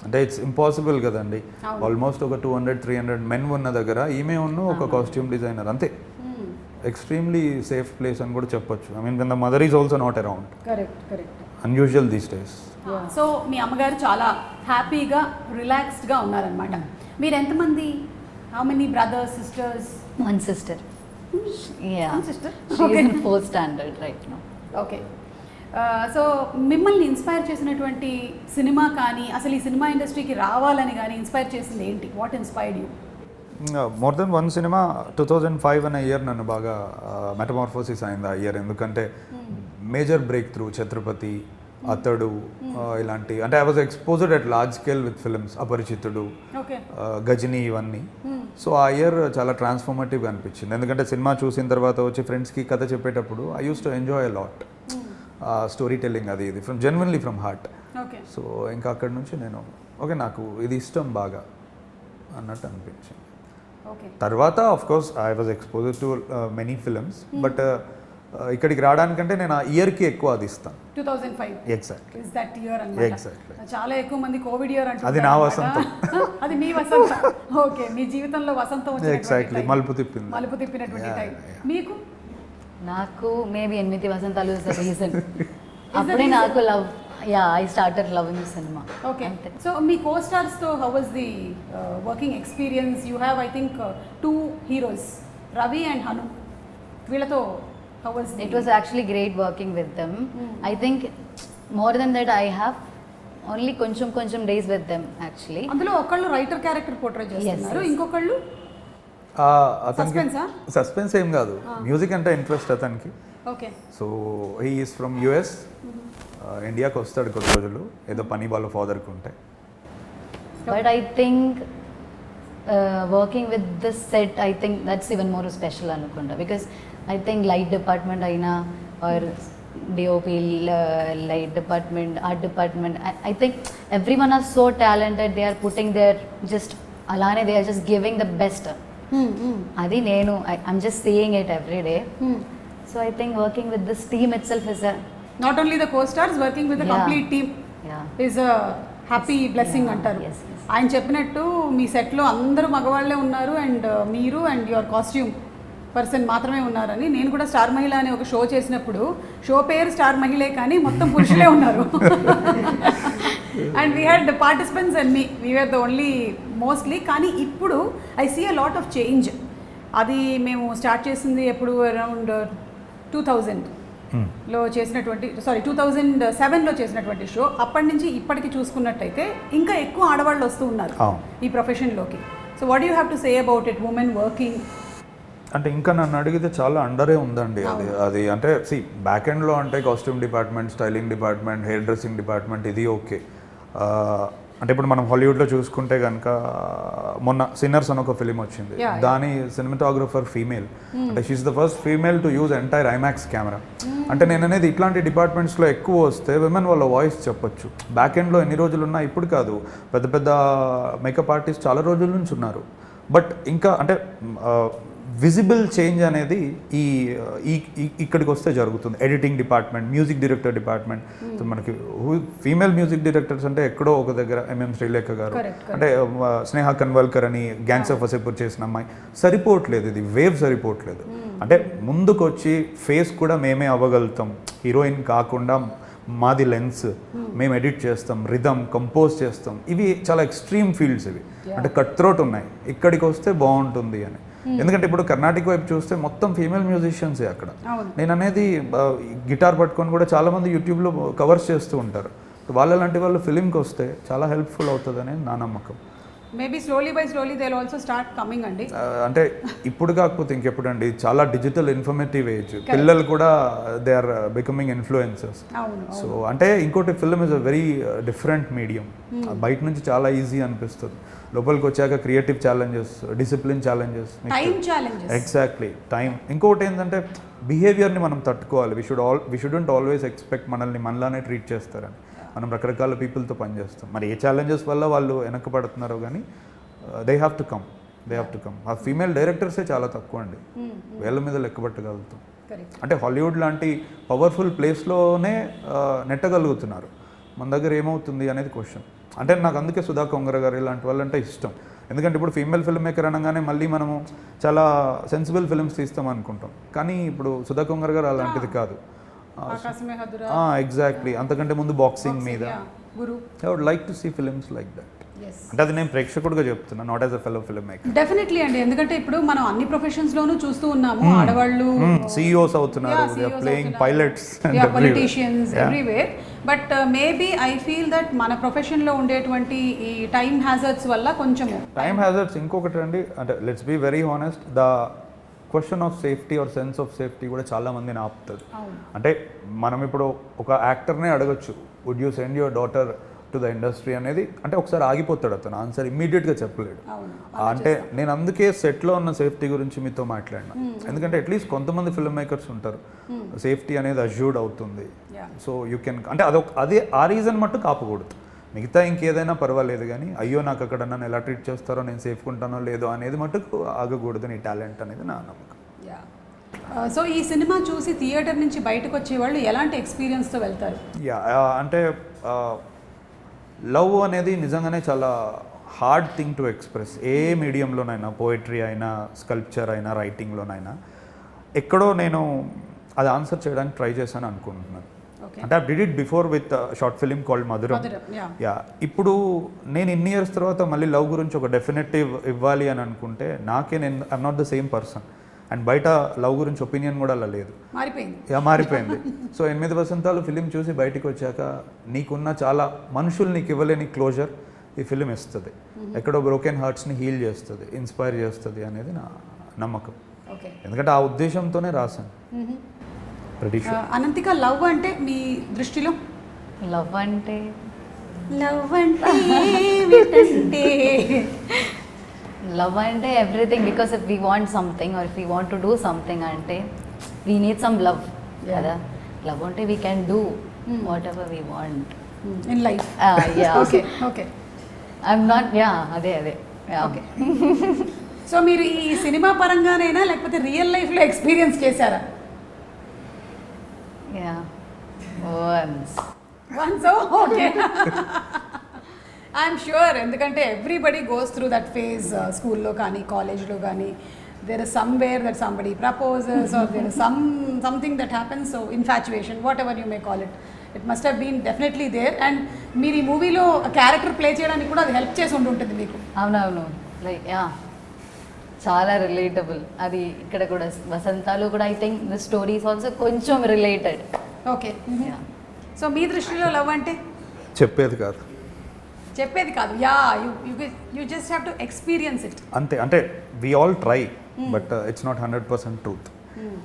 అంటే ఇట్స్ ఇంపాసిబుల్ కదండి, ఆల్మోస్ట్ ఒక 200-300 మెన్ ఉన్న దగ్గర ఈమె ఉన్న ఒక కాస్ట్యూమ్ డిజైనర్ అంతే. ఎక్స్ట్రీమ్లీ సేఫ్ ప్లేస్ అని కూడా చెప్పొచ్చు. I mean the mother is also not around. Correct. Unusual these days. So మీ అమ్మగారు చాలా హ్యాపీగా రిలాక్స్డ్గా ఉన్నారనమాట. మీరు ఎంతమంది? How many brothers, sisters? One sister. Yeah. One sister? She is in 4th standard right now. Okay. So మిమ్మల్ని inspire చేసినటువంటి సినిమా కానీ, అసలు ఈ సినిమా ఇండస్ట్రీకి రావాలని కానీ ఇన్స్పైర్ చేసింది ఏంటి? What inspired you? More than one cinema. 2005 అనే ఇయర్ నన్ను బాగా మెటమార్ఫోసిస్ అయింది ఆ ఇయర్. ఎందుకంటే major break through Chhatrapati, Athadu, ఇలాంటి, అంటే I was exposed at large scale with films, Aparichitudu, Ghajini, ఇవన్నీ. సో ఆ ఇయర్ చాలా ట్రాన్స్ఫార్మేటివ్గా అనిపించింది. ఎందుకంటే సినిమా చూసిన తర్వాత వచ్చి ఫ్రెండ్స్కి కథ చెప్పేటప్పుడు I used to enjoy a lot story telling, అది ఇది from genuinely from heart. So ఇంకా అక్కడి నుంచి నేను ఓకే నాకు ఇది ఇష్టం బాగా అన్నట్టు అనిపించింది. తర్వాత of course I was exposed to many films, but ఇక్కడికి రావడానికంటే నేను ఆ ఇయర్కి ఎక్కువ అది ఇస్తాను. 2005 ఎగ్జాక్ట్లీ. ఇస్ దట్ ఇయర్ అన్నమాట. ఎగ్జాక్ట్లీ. చాలా ఎక్కువ మంది కోవిడ్ ఇయర్ అంటారు. అది నా వసంతం. అది మీ వసంతం. ఓకే, మీ జీవితంలో వసంతం వచ్చిన ఎగ్జాక్ట్లీ మలుపు తిప్పినటువంటి టైం. మీకు? నాకు maybe 8 Vasanthalu is the reason. అప్పుడే నాకు లవ్, ఐ స్టార్టెడ్ లవింగ్ సినిమా. ఓకే. సో మీ కో-స్టార్స్తో how was the working experience? You have I think 2 heroes, Ravi and Hanu. వీళ్ళతో how was it? Was actually great working with them. I think more than that I have only కొంచెం days with them actually. అందులో ఒకళ్ళు writer character portray చేస్తున్నారు, ఇంకొకళ్ళు అతనికి suspense ఏం కాదు, music అంటే ఇంట్రెస్ట్ అతనికి. Okay. So he is from US, ఇండియాకి వస్తాడు కొన్ని రోజులు, ఏదో పని వాళ్ళ ఫాదర్కి ఉంటే. But I think working with this set, I think that's even more special అనుకుంటా. Because I think light department aina or DOP, light department, art department, I think everyone are so talented, they are putting their just alane, they are just giving the best. Adi nenu I'm just seeing it every day. So I think working with this team itself is a, not only the co-stars, working with the complete team is a happy blessing antaru. ఆయన చెప్పినట్టు మీ సెట్లో అందరూ మగవాళ్లే ఉన్నారు and మీరు and your costume person మాత్రమే ఉన్నారని. నేను కూడా స్టార్ మహిళ అనే ఒక షో చేసినప్పుడు షో పేరు స్టార్ మహిళే కానీ మొత్తం పురుషులే ఉన్నారు. And we had participants and we are the only mostly. కానీ ఇప్పుడు I see a lot of change. అది మేము స్టార్ట్ చేసింది ఎప్పుడు అరౌండ్ 2000లో చేసినటువంటి 2007లో చేసినటువంటి షో. అప్పటి నుంచి ఇప్పటికి చూసుకున్నట్టయితే ఇంకా ఎక్కువ ఆడవాళ్ళు వస్తూ ఉన్నారు ఈ ప్రొఫెషన్లోకి. So what you have to say about it, women working? అంటే ఇంకా నన్ను అడిగితే చాలా అండరే ఉందండి అది. అంటే బ్యాక్ ఎండ్లో అంటే costume department, styling department, hair dressing department, ఇది ఓకే. అంటే ఇప్పుడు మనం హాలీవుడ్లో చూసుకుంటే కనుక మొన్న సిన్నర్స్ అని ఒక ఫిలిం వచ్చింది, దాని సినిమాటోగ్రఫర్ ఫీమేల్. అంటే she is the first female to use entire IMAX camera. అంటే నేను అనేది ఇట్లాంటి డిపార్ట్మెంట్స్లో ఎక్కువ వస్తే విమెన్ వాళ్ళ వాయిస్ చెప్పొచ్చు. బ్యాక్ ఎండ్లో ఎన్ని రోజులు ఉన్నా, ఇప్పుడు కాదు, పెద్ద పెద్ద మేకప్ ఆర్టిస్ట్ చాలా రోజుల నుంచి ఉన్నారు. బట్ ఇంకా అంటే విజిబుల్ చేంజ్ అనేది ఈ ఇక్కడికి వస్తే జరుగుతుంది. Editing department, music director department. So మనకి ఫీమేల్ మ్యూజిక్ డైరెక్టర్స్ అంటే ఎక్కడో ఒక దగ్గర ఎంఎం శ్రీలేఖ గారు, అంటే స్నేహ కన్వల్కర్ అని గ్యాంగ్స్ ఆఫ్ వసేపూర్ చేసిన అమ్మాయి, సరిపోవట్లేదు, ఇది వేవ్ సరిపోవట్లేదు. అంటే ముందుకు వచ్చి ఫేస్ కూడా మేమే అవ్వగలుగుతాం, హీరోయిన్ కాకుండా మాది లెన్స్, మేము ఎడిట్ చేస్తాం, రిథమ్ కంపోజ్ చేస్తాం, ఇవి చాలా ఎక్స్ట్రీమ్ ఫీల్డ్స్ ఇవి. అంటే కట్ త్రోట్ ఉన్నాయి, ఇక్కడికి వస్తే బాగుంటుంది అని. ఎందుకంటే ఇప్పుడు కర్ణాటక వైపు చూస్తే మొత్తం ఫీమేల్ మ్యూజిషియన్సే అక్కడ. నేను అనేది గిటార్ పట్టుకొని కూడా చాలామంది యూట్యూబ్లో కవర్స్ చేస్తూ ఉంటారు. వాళ్ళలాంటి వాళ్ళు ఫిలింకి వస్తే చాలా హెల్ప్ఫుల్ అవుతుందని నా నమ్మకం. Maybe slowly by slowly they will also start coming అండి. అంటే ఇప్పుడు కాకపోతే ఇంకెప్పుడు అండి, చాలా డిజిటల్ ఇన్ఫర్మేటివ్ ఏజ్, పిల్లలు కూడా they are becoming influencers. So అంటే ఇంకోటి, film is a very different medium. బయట నుంచి చాలా ఈజీ అనిపిస్తుంది, లోపలికి వచ్చాక creative challenges, discipline challenges, exactly time. ఇంకోటి ఏంటంటే బిహేవియర్ని మనం తట్టుకోవాలి. వి షుడెంట్ ఆల్వేస్ ఎక్స్పెక్ట్ మనల్ని మనలానే ట్రీట్ చేస్తారని. మనం రకరకాల పీపుల్తో పనిచేస్తాం. మరి ఏ ఛాలెంజెస్ వల్ల వాళ్ళు వెనకబడుతున్నారో కానీ దే హ్యావ్ టు కమ్. ఆ ఫీమేల్ డైరెక్టర్సే చాలా తక్కువ అండి, వేళ్ళ మీద లెక్కబట్టగలుగుతాం. అంటే హాలీవుడ్ లాంటి పవర్ఫుల్ ప్లేస్లోనే నెట్టగలుగుతున్నారు. మన దగ్గర ఏమవుతుంది అనేది క్వశ్చన్. అంటే నాకు అందుకే సుధా కొంగర గారు ఇలాంటి వాళ్ళంటే ఇష్టం. ఎందుకంటే ఇప్పుడు ఫీమేల్ ఫిల్మ్ మేకర్ అనగానే మళ్ళీ మనము చాలా సెన్సిబుల్ ఫిల్మ్స్ తీస్తాం అనుకుంటాం, కానీ ఇప్పుడు సుధా కొంగర గారు అలాంటిది కాదు. ఎగ్జాక్ట్లీ, అంతకంటే ముందు బాక్సింగ్ మీద. I would like to see films like that. అంటే అది నేను ప్రేక్షకుడిగా చెప్తున్నా, not as a fellow film maker. Definitely అండి, ఎందుకంటే ఇప్పుడు మనం అన్ని ప్రొఫెషన్స్ లోనూ చూస్తూ ఉన్నాము, ఆడవాళ్ళు CEOs అవుతున్నారు, they are playing pilots, politicians everywhere. But maybe I feel that మన ప్రొఫెషన్ లో ఉండేటువంటి ఈ టైం హ్యాజర్డ్స్ వల్ల కొంచెం టైం హ్యాజర్డ్స్. ఇంకొకటి అండి, అంటే let's be very honest, the question of safety or sense of safety కూడా చాలా మందిని ఆపుతుంది. అంటే మనం ఇప్పుడు ఒక యాక్టర్నే అడగచ్చు, would you send your daughter to the industry అనేది, అంటే ఒకసారి ఆగిపోతాడు అతను, ఆన్సర్ ఇమ్మీడియట్గా చెప్పలేడు. అంటే నేను అందుకే సెట్లో ఉన్న సేఫ్టీ గురించి మీతో మాట్లాడినా. ఎందుకంటే అట్లీస్ట్ కొంతమంది ఫిల్మ్ మేకర్స్ ఉంటారు, సేఫ్టీ అనేది అష్యూర్డ్ అవుతుంది. సో యూ కెన్, అంటే అదే ఆ రీజన్ మట్టు కాపకూడదు. మిగతా ఇంకేదైనా పర్వాలేదు, కానీ అయ్యో నాకు అక్కడ నన్ను ఎలా ట్రీట్ చేస్తారో, నేను సేఫ్గా ఉంటానో లేదో అనేది మటుకు ఆగకూడదు. నీ టాలెంట్ అనేది నా నమ్మకం. సో ఈ సినిమా చూసి థియేటర్ నుంచి బయటకు వచ్చేవాళ్ళు ఎలాంటి ఎక్స్పీరియన్స్తో వెళ్తారు? అంటే లవ్ అనేది నిజంగానే చాలా హార్డ్ థింగ్ టు ఎక్స్ప్రెస్. ఏ మీడియంలోనైనా, పోయిటరీ అయినా, స్కల్ప్చర్ అయినా, రైటింగ్లోనైనా, ఎక్కడో నేను అది ఆన్సర్ చేయడానికి ట్రై చేశాను అనుకుంటున్నాను. అంటే I did it before with short film called మధురం. ఇప్పుడు నేను ఇన్ని ఇయర్స్ తర్వాత మళ్ళీ లవ్ గురించి ఒక డెఫినెటివ్ ఇవ్వాలి అని అనుకుంటే, నేను I'm not the same person. And బయట లవ్ గురించి ఒపీనియన్ కూడా అలా లేదు, మారిపోయింది. సో 8 వసంతాలు ఫిలిం చూసి బయటికి వచ్చాక నీకున్న చాలా మనుషులు నీకు ఇవ్వలేని క్లోజర్ ఈ ఫిలిం ఇస్తుంది. ఎక్కడో బ్రోకెన్ హార్ట్స్ని హీల్ చేస్తుంది, ఇన్స్పైర్ చేస్తుంది అనేది నా నమ్మకం. ఎందుకంటే ఆ ఉద్దేశంతోనే రాశాను. అనంతిక, లవ్ అంటే మీ దృష్టిలో? లవ్ అంటే లవ్ అంటే everything. Because if we want something or if we want to do something అంటే వీ నీడ్ సమ్ లవ్ కదా. లవ్ అంటే we can do what ever we want in life. Okay, I'm not, అదే okay. So మీరు ఈ cinema పరంగానైనా లేకపోతే real లైఫ్లో experience చేశారా? Once, okay. I'm sure, ఎందుకంటే everybody goes through that phase. స్కూల్లో కానీ, కాలేజ్లో కానీ, there is somewhere that somebody proposes or there is something that happens. So infatuation, whatever you may call it, it must have been definitely there. And మీరు ఈ మూవీలో character play చేయడానికి కూడా అది హెల్ప్ చేసి ఉంటుంది మీకు. అవునవును, లైక్ చాలా రిలేటబుల్. అది ఇక్కడ కూడా వసంతాలు కూడా I think the stories also కొంచెం రిలేటెడ్. ఓకే. సో మీ దృష్టిలో లవ్ అంటే చెప్పేది కాదు, you just have to experience it అంతే. అంటే we all try, but it's not 100% truth.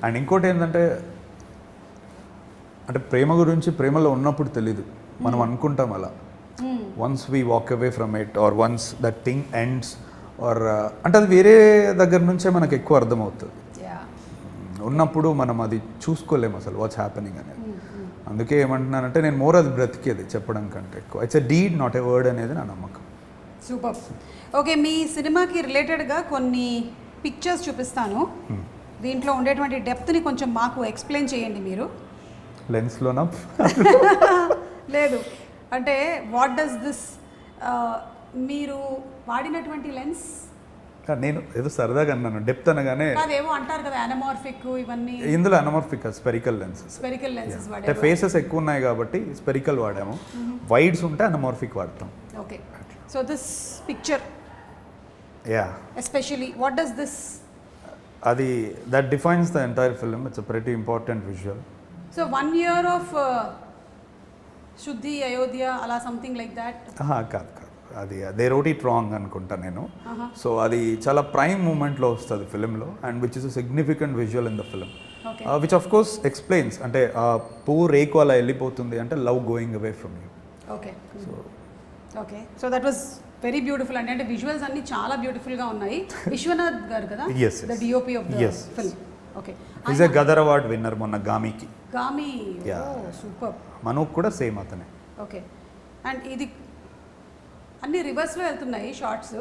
And ఇంకోటి ఏంటంటే, అంటే ప్రేమ గురించి ప్రేమలో ఉన్నప్పుడు తెలీదు, మనం అనుకుంటాం అలా. Once we walk away from it or once that thing ends or, అంటే అది వేరే దగ్గర నుంచే మనకు ఎక్కువ అర్థమవుతుంది. ఉన్నప్పుడు మనం అది చూసుకోలేము అసలు వాట్స్ హ్యాపెనింగ్ అనేది. అందుకే ఏమంటున్నానంటే, నేను మోర్ అది బ్రతికేది చెప్పడం కంటే ఎక్కువ. It's a deed, not a word అనేది నా నమ్మకం. సూపర్. ఓకే, మీ సినిమాకి రిలేటెడ్గా కొన్ని పిక్చర్స్ చూపిస్తాను. దీంట్లో ఉండేటువంటి డెప్త్ని కొంచెం మాకు ఎక్స్ప్లెయిన్ చేయండి మీరు. లెన్స్లోనా? లేదు అంటే వాట్ డస్ దిస్, మీరు వాడినటువంటి లెన్స్ నేను ఏదో సరదాగా అన్నాను, డెప్త్ అనగానే అదేమో అంటారు కదా అనమార్ఫిక్ ఇవన్నీ. ఇందులో anamorphic spherical lenses. Spherical lenses అంటే వాడారు. ఫేసెస్ ఎక్కువ ఉన్నాయి కాబట్టి స్పెరికల్ వాడాము, వైడ్స్ ఉంటే అనమార్ఫిక్ వాడతాం. Okay, so this picture yeah especially what does this? అది that defines the entire film. It's a pretty important visual. So 1 year of Shuddhi Ayodhya అలా సంథింగ్ లైక్ దాట్? కాదు కాదు, అది దే రోట్ ఇట్ రాంగ్ అనుకుంటా నేను. So అది చాలా ప్రైమ్ మూమెంట్లో వస్తుంది ఫిలింలో, and which is a significant visual in the film, which of course explains. అంటే పువ్వు రేకు అలా వెళ్ళిపోతుంది అంటే love going away from you. Okay okay, so that was very beautiful అండి. అంటే విజువల్స్ అన్ని చాలా బ్యూటిఫుల్గా ఉన్నాయి. విశ్వనాథ్ గారు కదా the DOP of the film. Okay, is a Gaddar award winner మొన్న గామికి. గామి, సూపర్. మనోక్ కూడా సేమ్ అతనే. ఓకే, అండ్ ఇది అన్ని రివర్స్లో వెళ్తున్నాయి షార్ట్స్.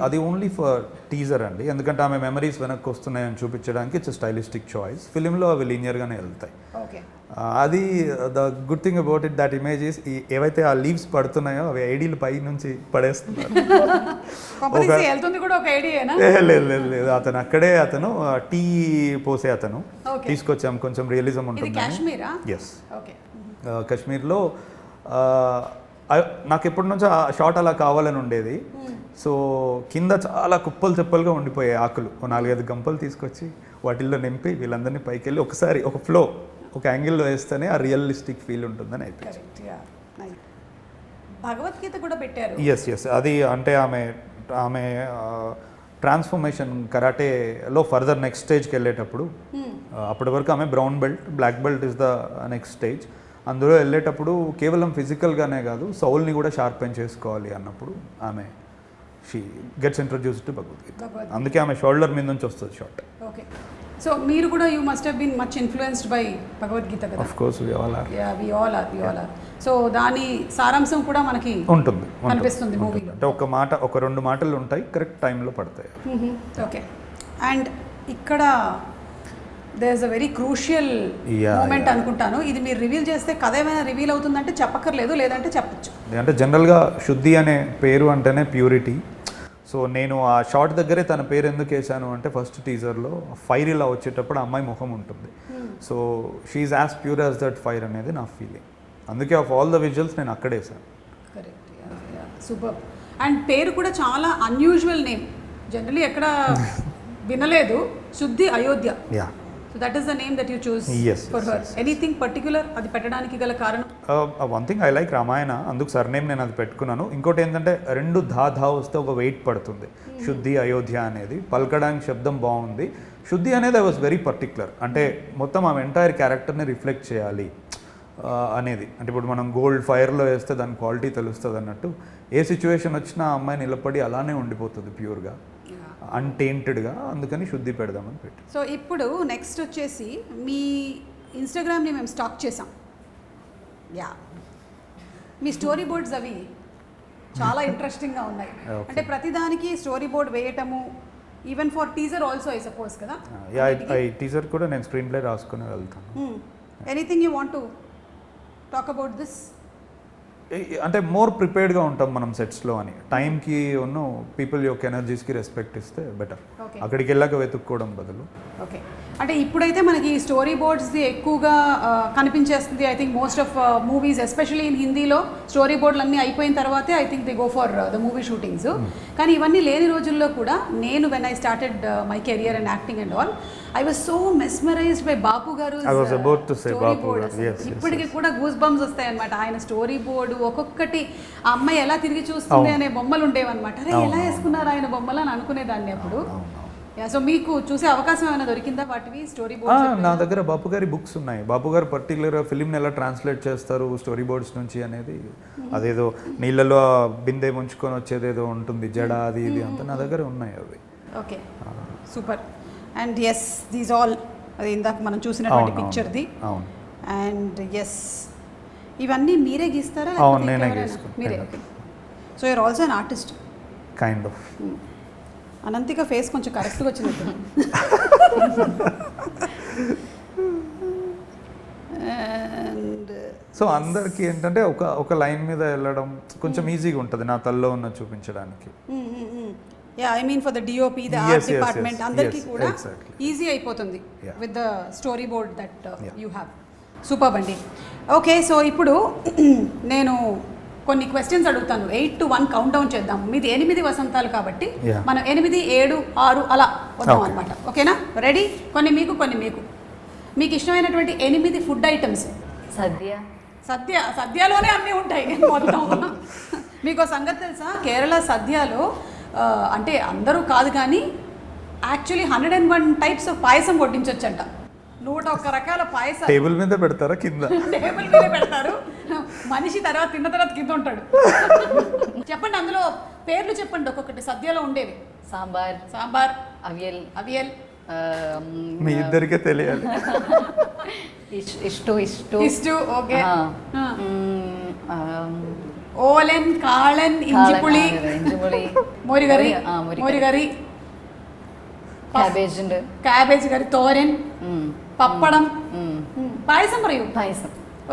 అది ఓన్లీ ఫర్ టీజర్ అండి, ఎందుకంటే ఆమె మెమరీస్ వెనక్కి వస్తున్నాయని చూపించడానికి ఇట్స్ స్టైలిస్టిక్ చాయిస్. ఫిలింలో అవి లీనియర్గానే వెళ్తాయి. ఓకే, అది the good thing about it, that images ఏవైతే ఆ లీవ్స్ పడుతున్నాయో అవి ఐడీలు పై నుంచి పడేస్తున్నారు. వెళ్తుంది కూడా ఒక ఐడియానా? లేదు లేదు లేదు, అతను టీ పోసే అతను తీసుకొచ్చాం, కొంచెం రియలిజం ఉంటుంది. కాశ్మీరా? Yes, okay. కాశ్మీర్లో నాకు ఎప్పటి నుంచో ఆ షాట్ అలా కావాలని ఉండేది. సో కింద చాలా కుప్పలు చెప్పలుగా ఉండిపోయాయి ఆకులు, 4-5 గంపలు తీసుకొచ్చి వాటిల్లో నింపి వీళ్ళందరినీ పైకి వెళ్ళి ఒకసారి ఒక ఫ్లో ఒక యాంగిల్లో వేస్తేనే ఆ రియలిస్టిక్ ఫీల్ ఉంటుందని అయిపోయింది. భగవద్గీత కూడా పెట్టారు. ఎస్, అది అంటే ఆమె ట్రాన్స్ఫర్మేషన్ కరాటేలో ఫర్దర్ నెక్స్ట్ స్టేజ్కి వెళ్ళేటప్పుడు, అప్పటి వరకు ఆమె brown belt, black belt is the next stage. అందులో వెళ్ళేటప్పుడు కేవలం ఫిజికల్గానే కాదు సౌల్ని కూడా షార్పెన్ చేసుకోవాలి అన్నప్పుడు ఆమె she gets introduced to Bhagavad Gita. అందుకే ఆమె షోల్డర్ మీద నుంచి వస్తుంది షార్ట్. ఓకే, సో మీరు కూడా you must have been much influenced by Bhagavadgita కదా? Of course, we all are. So దాని సారాంశం కూడా మనకి ఉంటుంది, కనిపిస్తుంది మూవీలో. అంటే ఒక 2 మాటలు ఉంటాయి, కరెక్ట్ టైంలో పడతాయి. ఓకే, అండ్ ఇక్కడ there is a very crucial moment అనుకుంటాను. ఇది మీరు రివీల్ చేస్తే కథ ఏమైనా రివీల్ అవుతుందంటే చెప్పక్కర్లేదు, లేదంటే చెప్పచ్చు. అంటే జనరల్గా శుద్ధి అనే పేరు అంటేనే ప్యూరిటీ. సో నేను ఆ షార్ట్ దగ్గరే తన పేరు ఎందుకు వేసాను అంటే, ఫస్ట్ టీజర్లో ఫైర్ ఇలా వచ్చేటప్పుడు అమ్మాయి ముఖం ఉంటుంది. So she's as pure as that fire అనేది నా ఫీలింగ్. అందుకే ఆఫ్ ఆల్ ద విజువల్స్ నేను అక్కడే వేసాను. Correct, super. అండ్ పేరు కూడా చాలా అన్యూజువల్ నేమ్, జనరలీ ఎక్కడ వినలేదు. శుద్ధి Ayodhya. So that is the name that you choose for her. Anything particular అది పెట్టడానికి గల కారణం? One thing I like Ramayana, అందుకు సర్నేమ్ నేను అది పెట్టుకున్నాను. ఇంకోటి ఏంటంటే 2 ధా వస్తే ఒక వెయిట్ పడుతుంది. శుద్ధి అయోధ్య అనేది పలకడానికి శబ్దం బాగుంది. శుద్ధి అనేది ఐ వాజ్ వెరీ పర్టికులర్, అంటే మొత్తం ఆమె ఎంటైర్ క్యారెక్టర్ని రిఫ్లెక్ట్ చేయాలి అనేది. అంటే ఇప్పుడు మనం గోల్డ్ ఫైర్లో వేస్తే దాని క్వాలిటీ తెలుస్తుంది అన్నట్టు, ఏ సిచ్యువేషన్ వచ్చినా ఆ అమ్మాయి నిలబడి అలానే ఉండిపోతుంది ప్యూర్గా, అన్టేంటెడ్గా. అందుకని శుద్ధి పెడదామని పెట్టి. సో ఇప్పుడు నెక్స్ట్ వచ్చేసి మీ ఇన్స్టాగ్రామ్ని మేము స్టాక్ చేసాం. మీ స్టోరీ బోర్డ్స్ అవి చాలా ఇంట్రెస్టింగ్గా ఉన్నాయి. అంటే ప్రతిదానికి స్టోరీ బోర్డ్ వేయటము, even for teaser also I suppose కదా? టీజర్ కూడా నేను స్క్రీన్ ప్లే రాసుకుని వెళ్తాను. Anything you want to talk about this? అంటే మోర్ ప్రిపేర్డ్గా ఉంటాం మనం సెట్స్లో అని, టైంకి ఉన్న పీపుల్ యొక్క ఎనర్జీస్కి రెస్పెక్ట్ ఇస్తే బెటర్, అక్కడికి వెళ్ళాక వెతుక్కోవడం బదులు. ఓకే, అంటే ఇప్పుడైతే మనకి స్టోరీ బోర్డ్స్ది ఎక్కువగా కనిపించేస్తుంది. I think most of movies especially in హిందీలో స్టోరీ బోర్డులు అన్నీ అయిపోయిన తర్వాతే I think they go for the movie shootings. కానీ ఇవన్నీ లేని రోజుల్లో కూడా నేను when I started my career and acting and all, I was so mesmerized by Bapu garu. I was about to say బాపు గారు. Yes, ఇప్పటికి కూడా గూస్ బంప్స్ వస్తాయి అన్నమాట. ఆయన స్టోరీ బోర్డు ఒక్కొక్కటి, ఆ అమ్మాయి ఎలా తిరిగి చూస్తుంది అనే బొమ్మలు ఉండేవన్నమాట. అరే ఎలా వేసుకున్నారు ఆయన బొమ్మలు అని అనుకునేదాన్ని అప్పుడు. సో మీకు చూసే అవకాశం ఏమైనా దొరికిందా వాటివి స్టోరీ బోర్డ్స్? నా దగ్గర బాపు గారి బుక్స్ ఉన్నాయి. బాపు గారు పర్టికులర్గా ఫిలింని ఎలా ట్రాన్స్లేట్ చేస్తారు స్టోరీ బోర్డ్స్ నుంచి అనేది, అదేదో నీళ్ళలో బిందె ముంచుకొని వచ్చేదేదో ఉంటుంది జడ, అది ఇది అంతా నా దగ్గర ఉన్నాయి అవి. Okay, super. And yes, these all అది ఇందాక మనం చూసినటువంటి పిక్చర్ది. అండ్ ఎస్, ఇవన్నీ మీరే గీస్తారా? నేనే గీస్తాను. మీరే. So you're also an artist? Kind of. Ananthika face కొంచెం కరెక్ట్గా వచ్చినట్టు. అండ్ సో అందరికీ ఏంటంటే ఒక లైన్ మీద వెళ్ళడం కొంచెం ఈజీగా ఉంటుంది నా తల్లో ఉన్న చూపించడానికి. Yeah I mean for the DOP the Yes, art yes, department yes, అందరికీ yes, కూడా exactly. ఈజీ అయిపోతుంది Yeah. With the story board that Yeah. You have. Super అండి. ఓకే, సో ఇప్పుడు నేను కొన్ని క్వశ్చన్స్ అడుగుతాను. 8 to 1 కౌంట్ డౌన్ చేద్దాం. మీది 8 వసంతాలు కాబట్టి Yeah. మనం 8, 7, 6 అలా వద్దాం Okay. అనమాట. ఓకేనా? రెడీ? కొన్ని మీకు కొన్ని మీకు. మీకు ఇష్టమైనటువంటి 8 ఫుడ్ ఐటమ్స్. సద్యలోనే అన్నీ ఉంటాయి మొత్తం. మీకు సంగతి తెలుసా, కేరళ సద్యలో అంటే అందరూ కాదు కానీ యాక్చువల్లీ 101 టైప్స్ ఆఫ్ పాయసం వడ్డించవచ్చంట. 101 రకాల పాయసం టేబుల్ మీద పెడతారా కింద? టేబుల్ మీద పెడతారు. మనిషి తర్వాత తిన్న తర్వాత కింద ఉంటాడు. చెప్పండి, అందులో పేర్లు చెప్పండి ఒక్కొక్కటి సద్యలో ఉండేవి. సాంబార్, అవియల్, మీ ఇద్దరికే తెలియాలి. ఇష్టు, ఓకే. ఓలెన్, కాళన్, ఇంజిపుళి, మోరిగరి, ക്യാബേജ് കറി, തോരൻ, പപ്പടം, പായസം പറയൂ.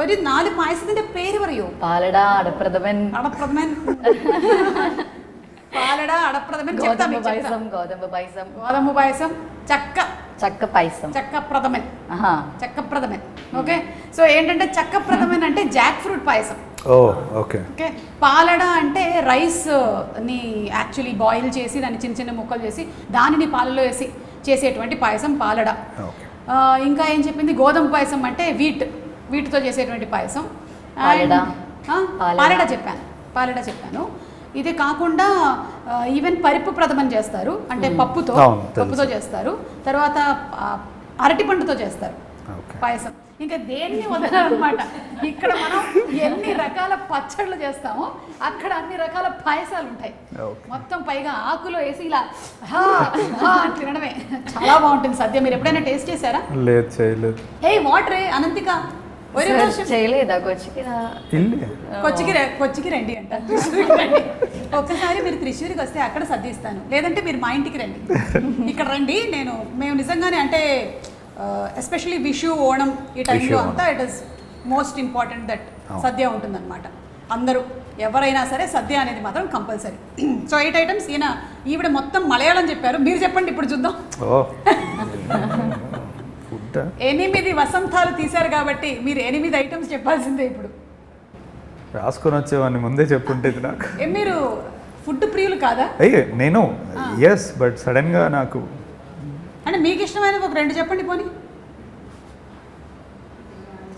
ഒരു 4 പായസത്തിന്റെ പേര് പറയൂ. പാലട, അടപ്രഥമൻ, പാലട, അടപ്രഥമൻ, ഗോതമ്പ് പായസം, చక్కప్రథమన్. ఓకే, సో ఏంటంటే చక్కప్రథమన్ అంటే జాక్ ఫ్రూట్ పాయసం. ఓకే. పాలడ అంటే రైస్ ని యాక్చువల్లీ బాయిల్ చేసి దాన్ని చిన్న చిన్న ముక్కలు చేసి దానిని పాలలో వేసి చేసేటువంటి పాయసం పాలడ. ఇంకా ఏం చెప్పింది, గోధుమ పాయసం అంటే వీటితో చేసేటువంటి పాయసం. పాలడ చెప్పాను. ఇది కాకుండా ఈవెన్ పరిపు ప్రథమన్ చేస్తారు, అంటే పప్పుతో చేస్తారు. తర్వాత అరటిపండుతో చేస్తారు పాయసం. ఇంకా దేన్ని వదలనమాట. ఇక్కడ మనం ఎన్ని రకాల పచ్చళ్ళు చేస్తామో అక్కడ అన్ని రకాల పాయసాలు ఉంటాయి మొత్తం. పైగా ఆకులో వేసి ఇలా తినడమే చాలా బాగుంటుంది సద్య. మీరు ఎప్పుడైనా టేస్ట్ చేశారా? లేదు, చేయలేదు. హే వాటరే అనంతిక, కొచ్చికి రండి అంట. ఒక్కసారి మీరు త్రిశూరికి వస్తే అక్కడ సర్దిస్తాను, లేదంటే మీరు మా ఇంటికి రండి. ఇక్కడ రండి, మేము నిజంగానే అంటే ఎస్పెషలీ విషు, ఓణం ఈ టైంలో అంతా it is most important that sadya ఉంటుందన్నమాట. అందరూ ఎవరైనా సరే సద్య అనేది మాత్రం కంపల్సరీ. So 8 items. ఈవిడ మొత్తం మలయాళం చెప్పారు, మీరు చెప్పండి ఇప్పుడు చూద్దాం. 8 వసంతాలు తీశారు కాబట్టి మీరు 8 ఐటమ్స్ చెప్పాల్సిందే ఇప్పుడు. రాసుకొని వచ్చేవాడిని ముందే చెప్పుంటే నాకు. మీరు ఫుడ్ ప్రియులు కాదా? అయ్యే నేను ఎస్, బట్ సడన్ గా నాకు అంటే మీకు ఇష్టమైన ఒక 2 చెప్పండి పోనీ.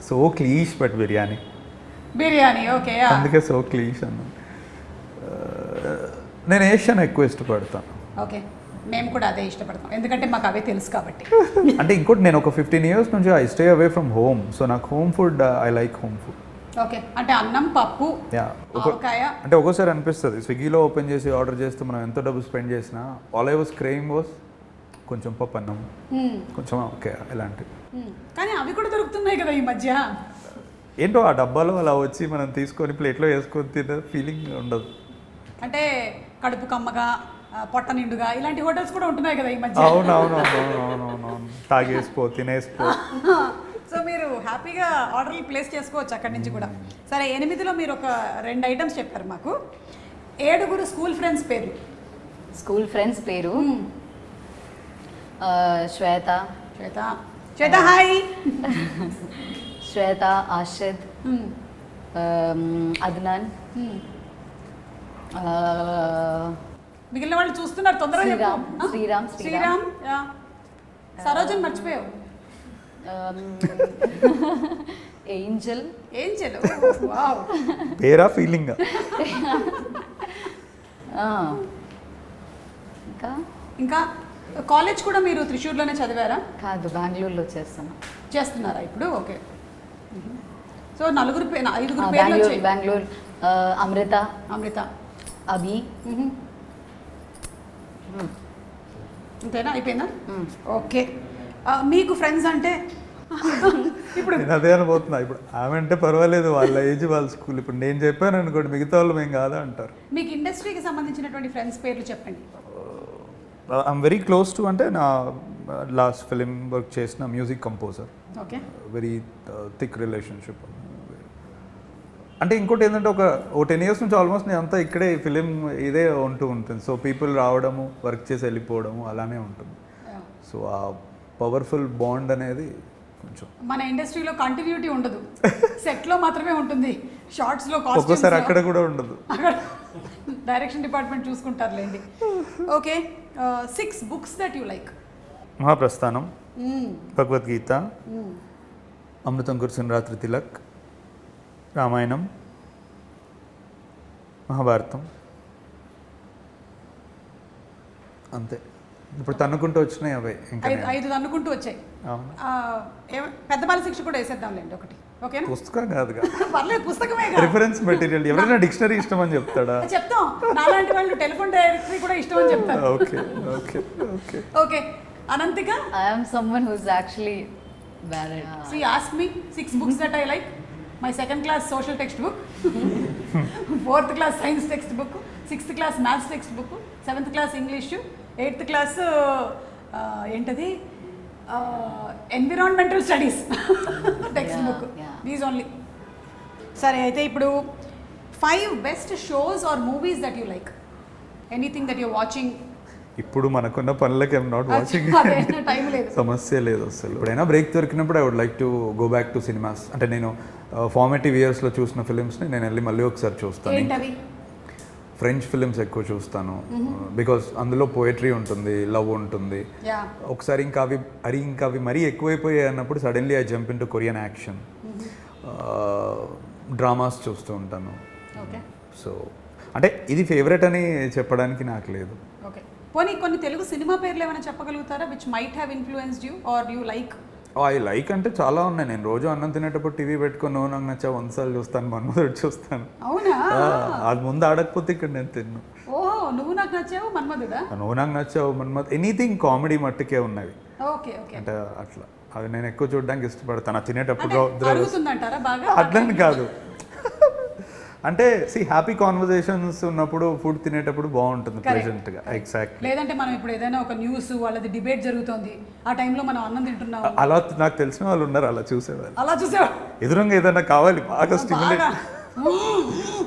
So క్లీష్, but biryani. ఓకే. అందుకే సో క్లీష్ అన్న. నేను ఏషియన్ ఎక్కువ ఇష్టపడతాను. ఓకే, మేము కూడా అదే ఇష్టపడతాం, ఎందుకంటే మాకు అవే తెలుసు కాబట్టి. అంటే ఇంకోటి, నేను ఒక 15 years నుంచి I stay away from home. So నాకు home food, I like home food. Okay, అంటే అన్నం, పప్పు, ఆవకాయ. అంటే ఒక్కోసారి అనిపిస్తుంది స్విగ్గీలో ఓపెన్ చేసి ఆర్డర్ చేస్తే మనం ఎంత డబ్బు స్పెండ్ చేసినా all I was craving was కొంచెం పప్పు అన్నం, కొంచెం ఓకే ఇలాంటివి. కానీ అవి కూడా దొరుకుతున్నాయి కదా ఈ మధ్య. ఏంటో ఆ డబ్బాలో అలా వచ్చి మనం తీసుకొని ప్లేట్లో వేసుకొని తినే ఫీలింగ్ ఉండదు. అంటే కడుపు కమ్మగా, పొట్ట నిండుగా ఇలాంటి హోటల్స్ కూడా ఉంటున్నాయి కదా ఈ మధ్య. అవునవునవునవునవును, తాగేసిపో, తినేసిపో. సో మీరు హ్యాపీగా ఆర్డర్లు ప్లేస్ చేసుకోవచ్చు అక్కడి నుంచి కూడా. సరే, 8లో మీరు ఒక 2 ఐటమ్స్ చెప్పారు మాకు. 7 స్కూల్ ఫ్రెండ్స్ పేరు. శ్వేత, హాయ్. శ్వేత, ఆషిద్, అద్నాన్, మిగిలిన వాళ్ళు చూస్తున్నారు, తొందరగా. శ్రీరామ్, సరోజన్ మర్చిపోయావు. ఏంజల్. వావ్, పేరా ఫీలింగ్. ఇంకా కాలేజ్ కూడా మీరు త్రిశూర్లోనే చదివారా? కాదు, బెంగళూరులో చేస్తున్నారా ఇప్పుడు? ఓకే. సో 5 పేర్లు. బెంగళూరు. అమృత, అభి. అంతేనా? అయిపోయిందా? ఓకే. మీకు ఫ్రెండ్స్ అంటే ఇప్పుడు నేను అదే అనుకుంటున్నా. ఇప్పుడు ఆమె అంటే పర్వాలేదు, వాళ్ళ ఏజ్, వాళ్ళ స్కూల్. ఇప్పుడు నేను చెప్పాను అనుకోండి, మిగతా వాళ్ళు మేము కాదా అంటారు. మీకు ఇండస్ట్రీకి సంబంధించినటువంటి ఫ్రెండ్స్ పేర్లు చెప్పండి. ఐఎమ్ వెరీ క్లోజ్ టు అంటే నా లాస్ట్ ఫిలిం వర్క్ చేసిన music composer, okay very thick relationship. అంటే ఇంకోటి ఏంటంటే ఓ 10 years నుంచి ఆల్మోస్ట్ నేను అంతా ఇక్కడే ఫిలిం ఇదే ఉంటూ ఉంటుంది. సో పీపుల్ రావడము, వర్క్ చేసి వెళ్ళిపోవడము అలానే ఉంటుంది. సో ఆ పవర్ఫుల్ బాండ్ అనేది కొంచెం మన ఇండస్ట్రీలో కంటిన్యూటీ ఉండదు, సెట్లో మాత్రమే ఉంటుంది, షార్ట్స్లో ఒక్కోసారి అక్కడ కూడా ఉండదు. అక్కడ డైరెక్షన్ డిపార్ట్మెంట్ చూసుకుంటారులేండి. Okay, 6 books that you like. Mahaprasthanam, Bhagavadgita, Amrutham Kurisina Ratri Tilak, Ramayanam, Mahabharatam, అంతే. ఇప్పుడు తన్నుకుంటూ వచ్చినాయి అవే. ఇంకా 5 అనుకుంటూ వచ్చాయి. అవును. పెద్ద బాల శిక్ష కూడా వేసేద్దాంలేండి ఒకటి, ఓకేనా? పుస్తకం కాదుగా, పర్లేదు, పుస్తకమే రిఫరెన్స్ మెటీరియల్. ఎవరైనా డిక్షనరీ ఇష్టం అని చెప్తాడా? చెప్తాం. నాలాంటి వాళ్ళు టెలిఫోన్ డైరెక్టరీ కూడా ఇష్టం అని చెప్తారు. Okay okay okay okay, Ananthika. I am someone who's actually bad at. So you ask me 6 books that I like. My 2nd class social textbook, 4th class science textbook, 6th class maths textbook, 7th class English, 8th class ఏంటది environmental studies text book. These only. సరే, అయితే ఇప్పుడు 5 best shows or movies that you like. Anything that you're watching. ఇప్పుడు మనకున్న పనులకి I'm not watching, time లేదు, సమస్య లేదు అసలు. ఇప్పుడైనా బ్రేక్ దొరికినప్పుడు I would like to go back to cinemas. అంటే నేను ఫార్మేటివ్ ఇయర్స్లో చూసిన ఫిలిమ్స్ని నేను వెళ్ళి మళ్ళీ ఒకసారి చూస్తాను. ఏంటవి? ఫ్రెంచ్ ఫిలిమ్స్ ఎక్కువ చూస్తాను, బికాస్ అందులో పోయట్రీ ఉంటుంది, లవ్ ఉంటుంది. ఒకసారి ఇంకా అవి మరీ ఎక్కువైపోయాయి అన్నప్పుడు suddenly I jump in to Korean action, dramas చూస్తూ ఉంటాను. సో అంటే ఇది ఫేవరెట్ అని చెప్పడానికి నాకు లేదు. ఓకే, పోనీ కొన్ని తెలుగు సినిమా పేర్లు ఏమైనా చెప్పగలుగుతారా which might have influenced you or you like? I like అంటే చాలా ఉన్నాయి. నేను రోజు అన్నం తినేటప్పుడు టీవీ పెట్టుకొని నువ్వు నాకు నచ్చా 100 సార్లు చూస్తాను, మన్మధుడు చూస్తాను. అవునా? అది ముందు ఆడకపోతే ఇక్కడ నేను తిన్ను. ఓహో, నువ్వు నాకు నచ్చావు మన్మధుడా? నువ్వు నాకు నచ్చావు మన్మధ్, ఎనీథింగ్ కామెడీ మట్టుకే ఉన్నవి. ఓకే ఓకే, అంటే అట్లా అది నేను ఎక్కువ చూడడానికి ఇష్టపడతాను. తినేటప్పుడు అడుగుతుందంటారా బాగా? అట్లని కాదు, అంటే హ్యాపీ కాన్వర్జేషన్స్ ఉన్నప్పుడు ఫుడ్ తినేటప్పుడు బాగుంటుంది ప్రెజెంట్గా. ఎగ్జాక్ట్లీ. లేదంటే మనం ఇప్పుడు ఏదైనా ఒక న్యూస్ వాళ్ళది డిబేట్ జరుగుతోంది, ఆ టైంలో మనం అన్నం తింటున్నాం, అలా నాకు తెలిసిన వాళ్ళు ఉన్నారు, అలా చూసేవాళ్ళు. అలా చూసేవాళ్ళు ఎదురుగా ఏదైనా కావాలి బాగా స్టిమ్యులేట్,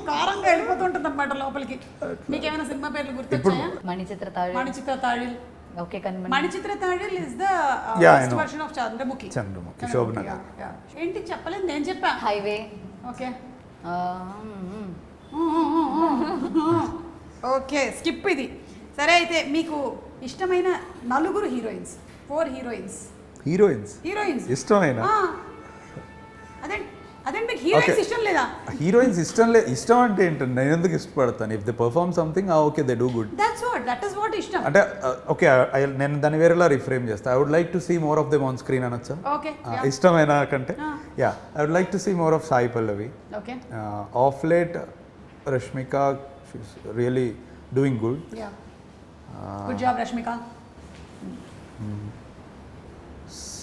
కారంగా వెళ్ళిపోతుంటుంది అనమాట లోపలికి. మీకు ఏమైనా సినిమా పేర్లు గుర్తొచ్చాయా? Manichitra Thazhu. Okay, Kanmani. Manichitra Thazhu is the first version of Chandramukhi. Shobana. ఏంటి చెప్పలేదు, నేను చెప్పా. హైవే. ఓకే ఓకే, స్కిప్ ఇది. సరే, అయితే మీకు ఇష్టమైన 4 హీరోయిన్స్, 4 హీరోయిన్స్ ఇష్టమైన? అదే మీకు హీరోయిన్స్ ఇష్టం లేదా? హీరోయిన్స్ ఇష్టం అంటే ఏంటంటే నేను ఎందుకు ఇష్టపడతాను? If they perform something okay, they do good, that is what ఇష్టం. అంటే ఓకే, నేను దాన్ని వేరేలా రిఫ్రేమ్ చేస్తాను. I would like to see more of them on screen అనొచ్చా? ఓకే, ఇష్టమైన కంటే I would like to see more of Sai Pallavi. Okay, of late Rashmika, she's really doing good. Good job Rashmika.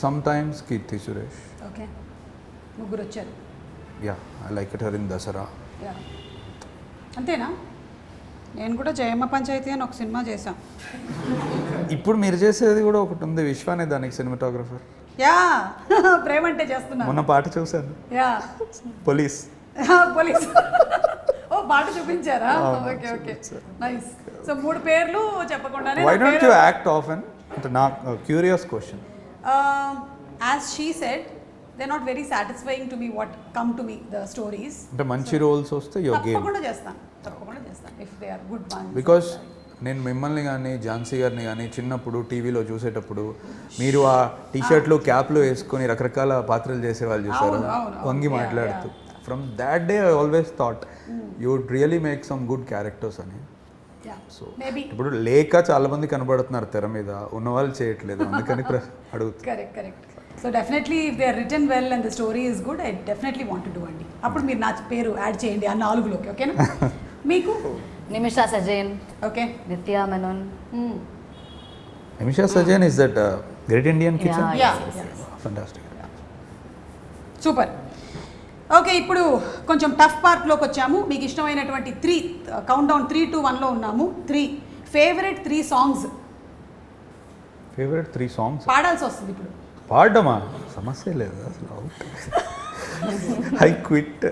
Sometimes Keerthy Suresh. Okay, ముగ్గురు వచ్చారు. I like it her in Dasara. అంతేనా? నేను కూడా జయమ్మ పంచాయతీ అని ఒక సినిమా చేశాం. ఇప్పుడు మీరు చేసేది కూడా ఒకటి ఉంది, విశ్వ అనే దానికి సినిమాటోగ్రఫర్. ప్రేమ అంటే చేస్తున్నా. మొన్న పాట చూశాను, పోలీస్. ఓ, పాట చూపించారా? Okay okay, nice. సో 3 పేర్లు చెప్పకుండానే why don't you act often? అంటే నా curious question. As she said, they're not very satisfying to me what come to me the stories. అంటే మంచి రోల్స్ వస్తే యువర్ గేమ్. తప్పకుండా చేస్తాను if they are good ones. Because నేను మిమ్మల్ని కానీ ఝాన్సీ గారిని కానీ చిన్నప్పుడు టీవీలో చూసేటప్పుడు మీరు ఆ టీషర్ట్లు క్యాప్లు వేసుకొని రకరకాల పాత్రలు చేసేవాళ్ళు చూసారు, వంగి మాట్లాడుతూ. From that day I always thought you would really make some good characters అని. సో ఇప్పుడు లేక చాలా మంది కనబడుతున్నారు తెర మీద, ఉన్నవాళ్ళు చేయట్లేదు, అందుకని అడుగుతారు. Correct. So definitely if they are written well and the story is good, I definitely want to do అండి. అప్పుడు మీరు నా పేరు యాడ్ చేయండి ఆ 4లోకి, ఓకేనా? మీకు Nimisha Sajayan. Okay, Nithya Menon. Nimisha Sajayan is that great Indian kitchen. Fantastic, super. Okay, ఇప్పుడు కొంచెం టఫ్ పార్ట్లోకి వచ్చాము. మీకు ఇష్టమైనటువంటి 3 కౌంట్ డౌన్ 3, 2, 1లో ఉన్నాము. 3 ఫేవరెట్ 3 సాంగ్స్ ఫేవరెట్ 3 సాంగ్స్ పాడాల్సి వస్తుంది ఇప్పుడు. పాడమా సమస్య లేదు అసలు. I quit.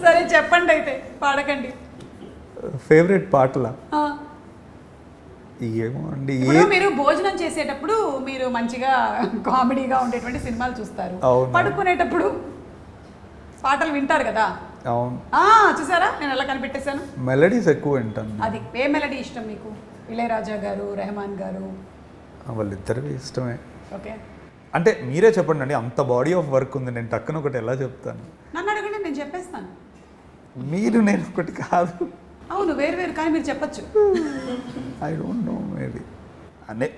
సరే చెప్పండి అయితే, పాడకండి. ఫేవరెట్ పాటల ఆ. ఏమో అండి. ఇప్పుడు మీరు భోజనం చేసేటప్పుడు మీరు మంచిగా కామెడీగా ఉండేటువంటి సినిమాలు చూస్తారు, అవును. పడుకునేటప్పుడు పాటలు వింటారు కదా. అవును. చూసారా నేను ఎలా కనిపెట్టేశాను. మెలడీస్ ఎక్కువ వింటాను. అది ఏ మెలడీ ఇష్టం మీకు? ఇళయరాజా గారు, రెహమాన్ గారు? వాళ్ళిద్దరివి ఇష్టమే. ఓకే, అంటే మీరే చెప్పండి అండి, అంత బాడీ ఆఫ్ వర్క్ ఉంది, నేను టక్కున ఒకటి ఎలా చెప్తాను? నన్ను అడగండి, నేను చెప్పేస్తాను. మీరు నేను ఒకటి కాదు. అవును, వేరు వేరు కానీ మీరు చెప్పచ్చు. I don't know, maybe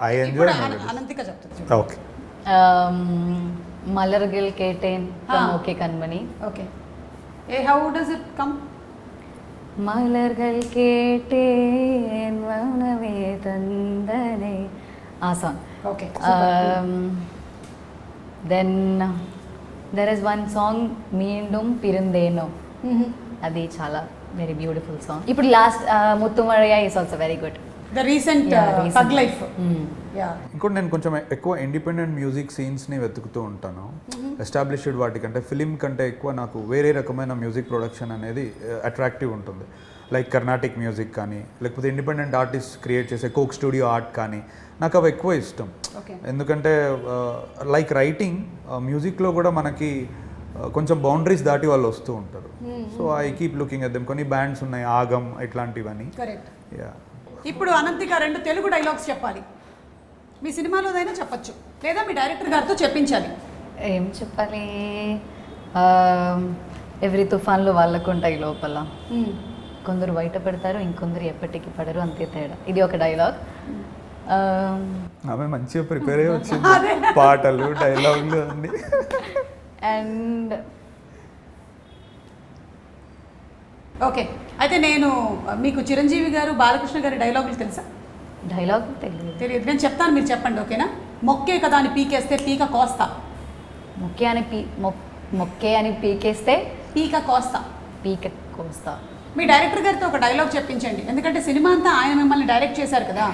I enjoy. Ananthika చెప్తాను. Okay. Malargal Kettene from okay Kanmani. Okay, how does it come? Malargal Kettene Mounamae Thandhanae, ఆ song. Okay, then there is one song Meendum Pirandheno, అది చాలా వెరీ బ్యూటిఫుల్ సాంగ్. ఇప్పుడు last Muthumazhaiye is also very good. The recent thug life. Yeah, ఇంకోటి నేను కొంచెం ఎక్కువ independent music సీన్స్ని వెతుకుతూ ఉంటాను. ఎస్టాబ్లిష్డ్ వాటికంటే ఫిలిం కంటే ఎక్కువ నాకు వేరే రకమైన మ్యూజిక్ ప్రొడక్షన్ అనేది అట్రాక్టివ్ ఉంటుంది. లైక్ కర్ణాటిక్ మ్యూజిక్ కానీ, లేకపోతే ఇండిపెండెంట్ ఆర్టిస్ట్ క్రియేట్ చేసే కోక్ స్టూడియో ఆర్ట్ కానీ, నాకు అవి ఎక్కువ ఇష్టం. ఎందుకంటే లైక్ రైటింగ్, మ్యూజిక్లో కూడా మనకి కొంచెం బౌండరీస్ దాటి వాళ్ళు వస్తూ ఉంటారు. So I keep looking at them. కొన్ని బ్యాండ్స్ ఉన్నాయి, ఆగం ఇట్లాంటివన్నీ. కరెక్ట్. యా. ఇప్పుడు అనంతిక 2 తెలుగు డైలాగ్స్ చెప్పాలి. మీ సినిమాలోదైనా చెప్పచ్చు, లేదా మీ డైరెక్టర్ గారితో చెప్పించాలి. ఏం చెప్పాలి? ఎవరి తుఫాన్లు వాళ్ళకు ఉంటాయి లోపల, కొందరు బయట పడతారు, ఇంకొందరు ఎప్పటికీ పడరు, అంతే తేడా. ఇది ఒక డైలాగ్. ఆమె మంచిగా ప్రిపేర్ అయ్యి వచ్చింది, పాటలు డైలాగులు అన్నీ. అండ్ ఓకే, అయితే నేను మీకు చిరంజీవి గారు, బాలకృష్ణ గారి డైలాగులు తెలుసా? డైలాగ్ తెలియదు. తెలియదు, నేను చెప్తాను, మీరు చెప్పండి. ఓకేనా? మొక్కే కదా అని పీకేస్తే పీక కోస్తా. మొక్కే అని పీకేస్తే పీక కోస్తా. పీక కోస్తా. మీ డైరెక్టర్ గారితో ఒక డైలాగ్ చెప్పించండి, ఎందుకంటే సినిమా అంతా ఆయన మిమ్మల్ని డైరెక్ట్ చేశారు కదా.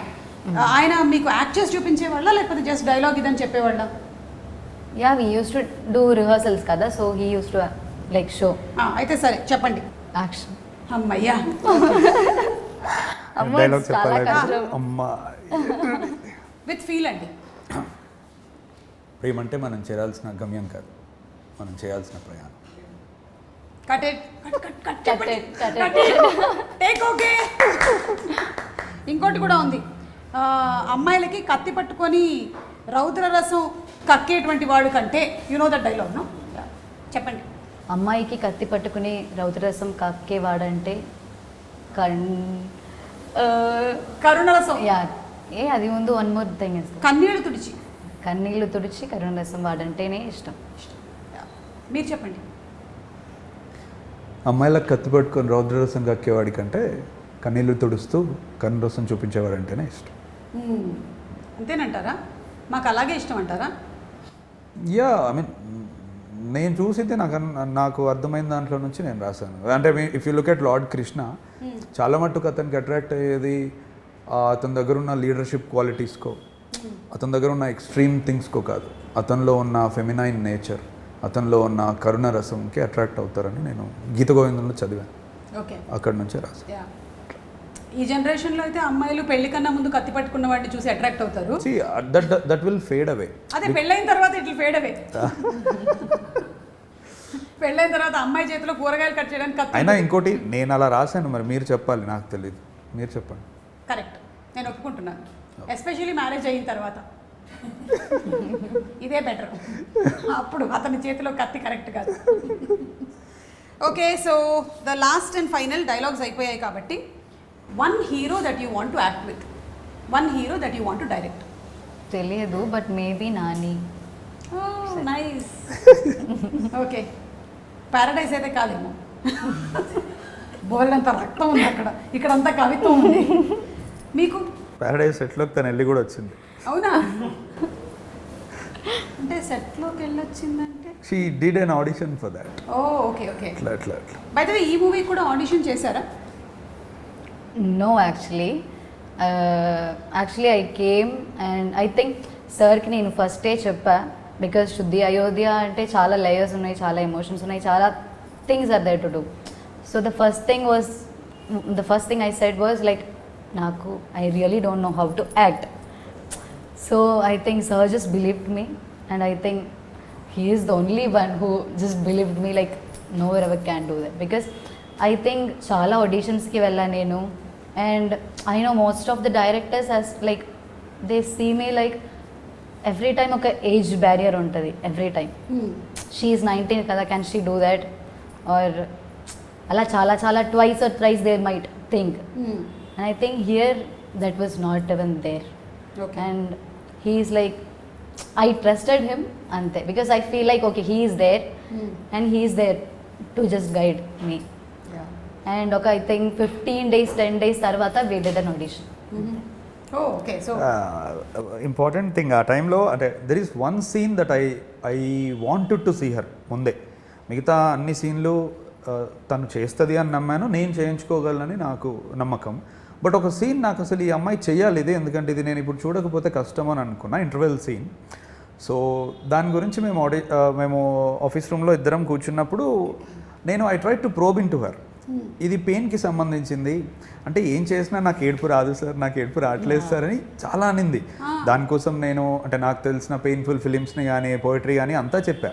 ఆయన మీకు యాక్ట్ చేసి చూపించేవాళ్ళ, లేకపోతే జస్ట్ డైలాగ్ ఇదని చెప్పేవాళ్ళ? Yeah, we use to do rehearsals కదా, so he use to like show. అయితే సరే చెప్పండి. యాక్షన్. అమ్మయ్యా. డైలాగ్ చెప్పాలి. అమ్మా, విత్ ఫీల్ అండి. ప్రేమంటే మనం చేరాల్సిన గమ్యం కాదు, మనం చేయాల్సిన ప్రయాణం. కట్ ఇట్, కట్ చెప్పండి. Cut it. Take okay. ఇంకోటి కూడా ఉంది, అమ్మాయిలకి కత్తి పట్టుకొని రౌద్ర రసం కక్కేటువంటి వాడు కంటే, you know that dialogue no? చెప్పండి. అమ్మాయికి కత్తి పట్టుకుని రౌద్రరసం కక్కేవాడంటే కరుణరసం. యా, అది ముందు వన్ మోర్ థింగ్ ఇస్ కన్నీళ్లు తుడిచి. కన్నీళ్లు తుడిచి కరుణరసం వాడంటేనే ఇష్టం. మీరు చెప్పండి. అమ్మాయిలకు కత్తి పట్టుకొని రౌద్రరసం కక్కేవాడి కంటే కన్నీళ్ళు తుడుస్తూ కన్నురసం చూపించేవాడంటేనే ఇష్టం. అంతేనంటారా? మాకు అలాగే ఇష్టం అంటారా? యా, ఐ మీన్ నేను చూసితే నాకు అర్థమైన దాంట్లో నుంచి నేను రాశాను. అంటే if you look at lord Krishna, చాలా మట్టుకు అతనికి అట్రాక్ట్ అయ్యేది అతని దగ్గర ఉన్న లీడర్షిప్ క్వాలిటీస్కో, అతని దగ్గర ఉన్న ఎక్స్ట్రీమ్ థింగ్స్కో కాదు, అతనిలో ఉన్న ఫెమినైన్ నేచర్, అతనిలో ఉన్న కరుణ రసంకి అట్రాక్ట్ అవుతారని నేను గీత గోవిందంలో చదివాను. ఓకే, అక్కడి నుంచే రాశాను. ఈ జనరేషన్లో అయితే అమ్మాయిలు పెళ్లి కన్నా ముందు కత్తి పట్టుకున్న వాడిని చూసి అట్రాక్ట్ అవుతారు. దట్ విల్ ఫేడ్ అవే. అదే పెళ్ళైన తర్వాత ఇట్ విల్ ఫేడ్ అవే. పెళ్ళైన తర్వాత అమ్మాయి చేతిలో కూరగాయలు కట్ చేయడానికి కత్తి. అయినా ఇంకోటి నేను అలా రాశాను, మరి మీరు చెప్పాలి, నాకు తెలియదు, మీరు చెప్పండి. కరెక్ట్, నేను ఒప్పుకుంటున్నాను. ఎస్పెషల్లీ మ్యారేజ్ అయిన తర్వాత ఇదే బెటర్. అప్పుడు అతని చేతిలో కత్తి కరెక్ట్ కాదు. Okay, so the last and final dialogues అయిపోయాయి కాబట్టి, one hero that you want to act with, one hero that you want to direct. తెలియదు, but maybe Nani. Nice. Okay, paradise అయితే కాదేమో, బోల్డంత రక్తం ఉంది అక్కడ, ఇక్కడంతా కవిత్వం ఉంది. మీకు ప్యారడైజ్ సెట్లోకి తను వెళ్ళి కూడా వచ్చింది. అవునా? అంటే సెట్లోకి వెళ్ళొచ్చిందంటే she did an audition for that. Okay okay. అట్లా బై ద వే, ఈ మూవీ కూడా ఆడిషన్ చేశారా? No, actually I came and I think సార్కి నేను ఫస్టే చెప్పా, బికాజ్ శుద్ధి అయోధ్య అంటే చాలా లేయర్స్ ఉన్నాయి, చాలా ఎమోషన్స్ ఉన్నాయి, చాలా things are there to do. So the first thing I said was like నాకు I really don't know how to act. So I think sir just believed me and I think he is the only one who just believed me like nowhere ever can do that, because I think చాలా auditions-కి వెళ్ళాను నేను, and I know most of the directors as like they see me like every time ఒక age barrier ఉంటుంది every time. She is 19 కదా, can she do that, or అలా చాలా చాలా twice or thrice they might think, and I think here that was not even there. Okay. And he is like I trusted him ante, because I feel like okay, he is there and he is there to just guide me. Yeah. And okay, I think 15 days 10 days tarvata we did an audition. Oh, okay. So important thing ఆ టైంలో అంటే there is one scene that I wanted to see her ముందే. మిగతా అన్ని సీన్లు తను చేస్తుంది అని నమ్మాను, నేను చేయించుకోగలనని నాకు నమ్మకం. బట్ ఒక సీన్ నాకు అసలు ఈ అమ్మాయి చెయ్యాలి ఇది, ఎందుకంటే ఇది నేను ఇప్పుడు చూడకపోతే కష్టం అని అనుకున్నా, ఇంటర్వెల్ సీన్. సో దాని గురించి మేము ఆఫీస్ రూమ్లో ఇద్దరం కూర్చున్నప్పుడు నేను I try to probe in to her. ఇది పెయిన్కి సంబంధించింది అంటే ఏం చేసినా నాకు ఏడుపు రాదు సార్, నాకు ఏడుపు రావట్లేదు సార్ అని చాలా అనింది. దానికోసం నేను అంటే నాకు తెలిసిన పెయిన్ఫుల్ ఫిలిమ్స్ని కానీ పోయిటరీ కానీ అంతా చెప్పా,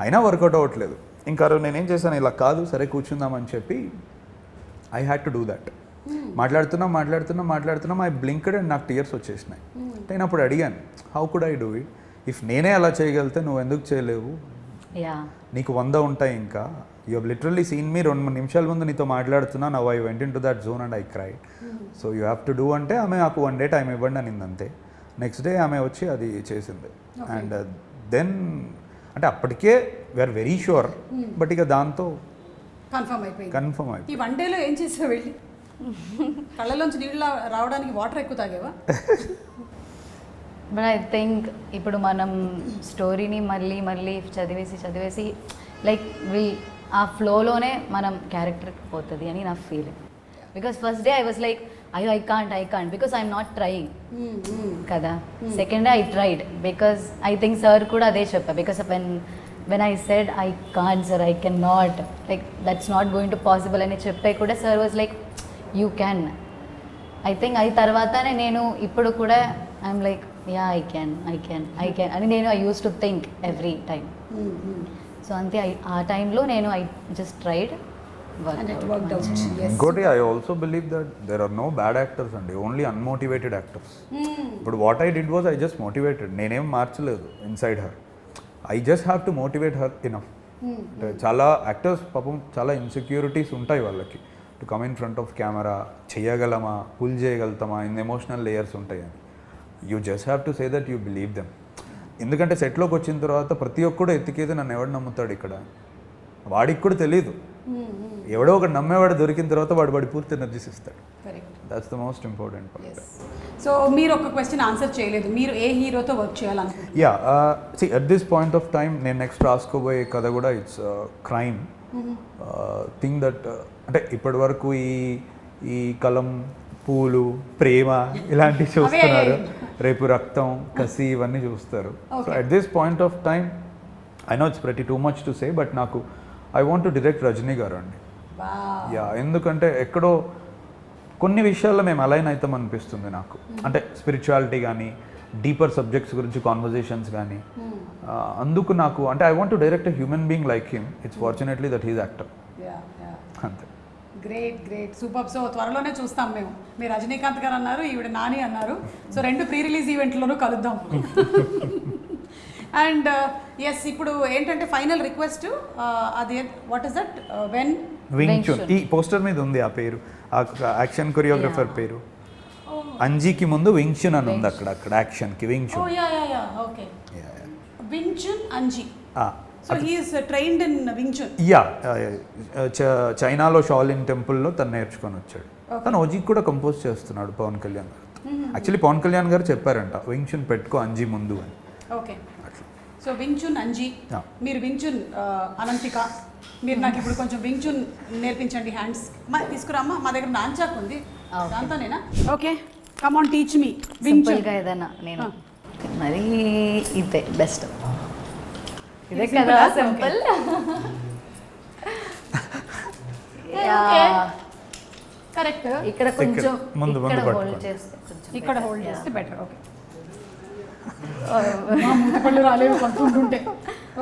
అయినా వర్కౌట్ అవ్వట్లేదు. ఇంకా నేనేం చేశాను, ఇలా కాదు సరే కూర్చుందామని చెప్పి I had to do that. మాట్లాడుతున్నా ఐ బ్లింక్డ్ అండ్ నాకు టీయర్స్ వచ్చేసినాయి. నేను అప్పుడు అడిగాను, how could I do it, if నేనే అలా చేయగలితే నువ్వు ఎందుకు చేయలేవు, నీకు 100 ఉంటాయి ఇంకా, యూ హెవ్ లిటరల్లీ సీన్ మీ 2 నిమిషాల ముందు నీతో మాట్లాడుతున్నా, now I went in to that zone and I cried. So you have to do అంటే ఆమె నాకు 1 day టైం ఇవ్వండి అనింది అంతే. నెక్స్ట్ డే ఆమె వచ్చి అది చేసింది. అండ్ దెన్ అంటే అప్పటికే వీఆర్ వెరీ షూర్, బట్ ఇక దాంతో కన్ఫర్మ్ అయిపోయింది. ఈ 1 dayలో ఏం చేసావు వెళ్ళి? కళ్ళలోంచి నీళ్ళు రావడానికి వాటర్ ఎక్కువ తాగేవా? బట్ ఐ థింక్ ఇప్పుడు మనం స్టోరీని మళ్ళీ చదివేసి లైక్ ఆ ఫ్లోలోనే మనం క్యారెక్టర్కి పోతుంది అని నా feeling. Because first day I was like I can't because I'm not trying కదా. Second day I tried because I think sir కూడా అదే చెప్పా, because when I said I can't sir, I cannot, like that's not going to possible అని చెప్పే కూడా sir was like you can. I think అయి తర్వాతనే నేను ఇప్పుడు కూడా I'm like yeah I can అని నేను I used to think every time. So అంతే ఆ టైంలో నేను ఐ జస్ట్ ట్రైడ్. ఇంకోటి I also believe that there are no bad actors అండి, ఓన్లీ అన్మోటివేటెడ్ యాక్టర్స్. ఇప్పుడు what I did was I just motivated, నేనేం మార్చలేదు inside her, I just have to motivate her enough. అంటే చాలా actors పాపం చాలా insecurities ఉంటాయి వాళ్ళకి, to come in front of camera చేయగలమా, పుల్ చేయగలుగుతామా, ఇన్ ఎమోషనల్ లేయర్స్ ఉంటాయి అని. You just have to say that you believe them. ఎందుకంటే సెట్లోకి వచ్చిన తర్వాత ప్రతి ఒక్కడు ఎత్తికేది నన్ను ఎవడు నమ్ముతాడు ఇక్కడ, వాడికి కూడా తెలియదు. ఎవడో ఒకటి నమ్మేవాడు దొరికిన తర్వాత వాడి పూర్తి ఎనర్జీస్ ఇస్తాడు. That's the most important part. So మీరు ఒక క్వశ్చన్ ఆన్సర్ చేయలేదు, మీరు ఏ హీరోతో వర్క్ చేయాలనుకుంటున్నారు? Yeah see at this point of time నేను నెక్స్ట్ రాసుకోబోయే కథ కూడా ఇట్స్ క్రైమ్ థింగ్ దట్ అంటే ఇప్పటి వరకు ఈ కలం, పూలు, ప్రేమ ఇలాంటివి చూస్తున్నారు, రేపు రక్తం, కసి ఇవన్నీ చూస్తారు. So at this point of time I know it's pretty too much to say, but నాకు I want to direct Rajini garu అండి. యా ఎందుకంటే ఎక్కడో కొన్ని విషయాల్లో మేము అలైన్ అవుతాం అనిపిస్తుంది నాకు. అంటే స్పిరిచువాలిటీ కానీ, డీపర్ సబ్జెక్ట్స్ గురించి కాన్వర్జేషన్స్ కానీ, అందుకు నాకు అంటే I want to direct a human being like him. It's fortunately that he's actor. అంతే. Great super. సో త్వరలోనే చూస్తాం మేము. మీరు రజనీకాంత్ గారు అన్నారు, ఈవిడ నాని అన్నారు. సో 2 ప్రీ-రిలీజ్ ఈవెంట్లోనూ కలుద్దాం. అండ్ ఎస్ ఇప్పుడు ఏంటంటే ఫైనల్ రిక్వెస్ట్, అది వాట్ ఇస్ దట్, వింగ్ చున్. ఈ పోస్టర్ మీద ఉంది ఆ పేరు, ఆ యాక్షన్ కొరియోగ్రఫర్ పేరు. అంజీకి ముందు వింగ్ చున్ అని ఉంది అక్కడ యాక్షన్కి wing chun. Okay, wing chun Anji. So he is trained in wing chun. Yeah చైనాలో షాలిన్ టెంపుల్లో తను నేర్చుకొని వచ్చాడు. తను ఓజీకి కూడా కంపోజ్ చేస్తున్నాడు పవన్ కళ్యాణ్ గారు. యాక్చువల్లీ పవన్ కళ్యాణ్ గారు చెప్పారంట వింగ్ చున్ పెట్టుకో అంజీ ముందు అని. Okay, so wing chun Anji, మీరు వింగ్ చున్ అనంతిక, మీరు నాకు ఇప్పుడు కొంచెం వింగ్ చున్ నేర్పించండి. హ్యాండ్స్ తీసుకురామ్మా, మా దగ్గర నాంచాక్ ఉంది దాంతోనేనా? Okay, come on teach me wing chun. ఏదైనా నేను మరి ఇదే బెస్ట్. ఇదే simple కదా ఆ? సింపుల్. కరెక్ట్. ఇక్కడ కొంచెం ముందు ఇక్కడ హోల్డ్ పట్టుకోండి. చేస్తే కొంచెం ఇక్కడ better. Hold Yeah. చేస్తే బెటర్. ఓకే. పళ్ళు రాలేవు కొంత ఉంటుంటే.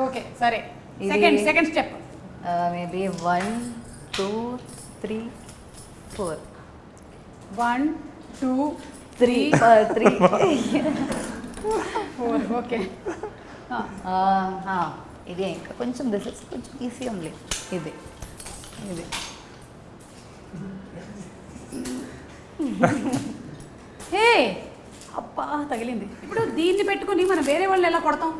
ఓకే సరే. ఇది- సెకండ్ స్టెప్. మేబీ 1 2 3 4 1 2 3 3 4. ఓకే. ఇది ఇంకా కొంచెం దిస్ ఇస్ కొంచెం ఈజీ ఓన్లీ. ఇది ఇది హే అబ్బా తగిలింది. ఇప్పుడు దీన్ని పెట్టుకుని మనం వేరే వాళ్ళు ఎలా కొడతాం?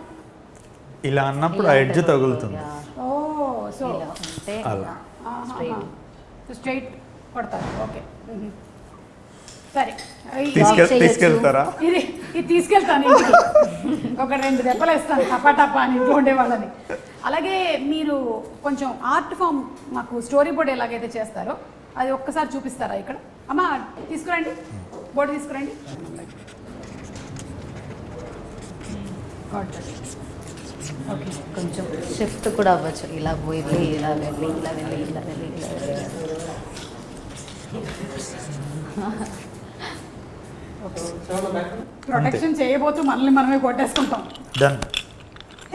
ఇలా అన్నప్పుడు ఆ ఎడ్జ్ తగులుతుంది. ఓ సో ఇలా ఉంటే అలా. స్ట్రైట్. స్ట్రైట్ కొడతారు. ఓకే. సరే. తీసుకెళ్తారా? ఇది తీసుకెళ్తాను ఇంటికి. ఒక 2 దెబ్బలు వేస్తాను టపా అని ఇంట్లో ఉండేవాళ్ళని. అలాగే మీరు కొంచెం ఆర్ట్ ఫామ్ మాకు స్టోరీ బోర్డ్ ఎలాగైతే చేస్తారో అది ఒక్కసారి చూపిస్తారా ఇక్కడ? అమ్మా తీసుకురండి, బోర్డు తీసుకురండి. ఓకే కొంచెం షిఫ్ట్ కూడా అవ్వచ్చు. ఇలా వెళ్ళి ఇలా వెళ్ళి ఇలా వెళ్ళి ఇలా వెళ్ళి ఇలా వెళ్ళి. ప్రొటెక్షన్ చేయబోతూ మనల్ని మనమే కొట్టేసుకుంటాం. డన్.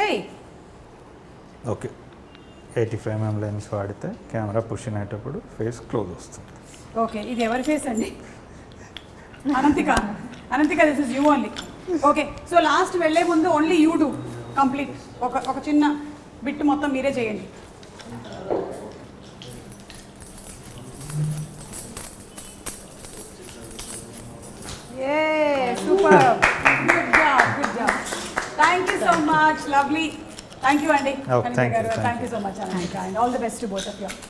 హే ఓకే. 85mm లెన్స్ వాడితే కెమెరా పుష్ అయ్యేటప్పుడు ఫేస్ క్లోజ్ వస్తుంది. ఓకే. ఇది ఎవరి ఫేస్ అండి? Ananthika this is you only. Okay. So last వెళ్ళే ముందు ఓన్లీ యూ డూ కంప్లీట్. ఒక చిన్న బిట్ మొత్తం మీరే చేయండి. ఏ super, good job. Thank you so much, lovely. Thank you అండి. Oh, thank you, thank thank you so much Ananthika, and all the best to both of you.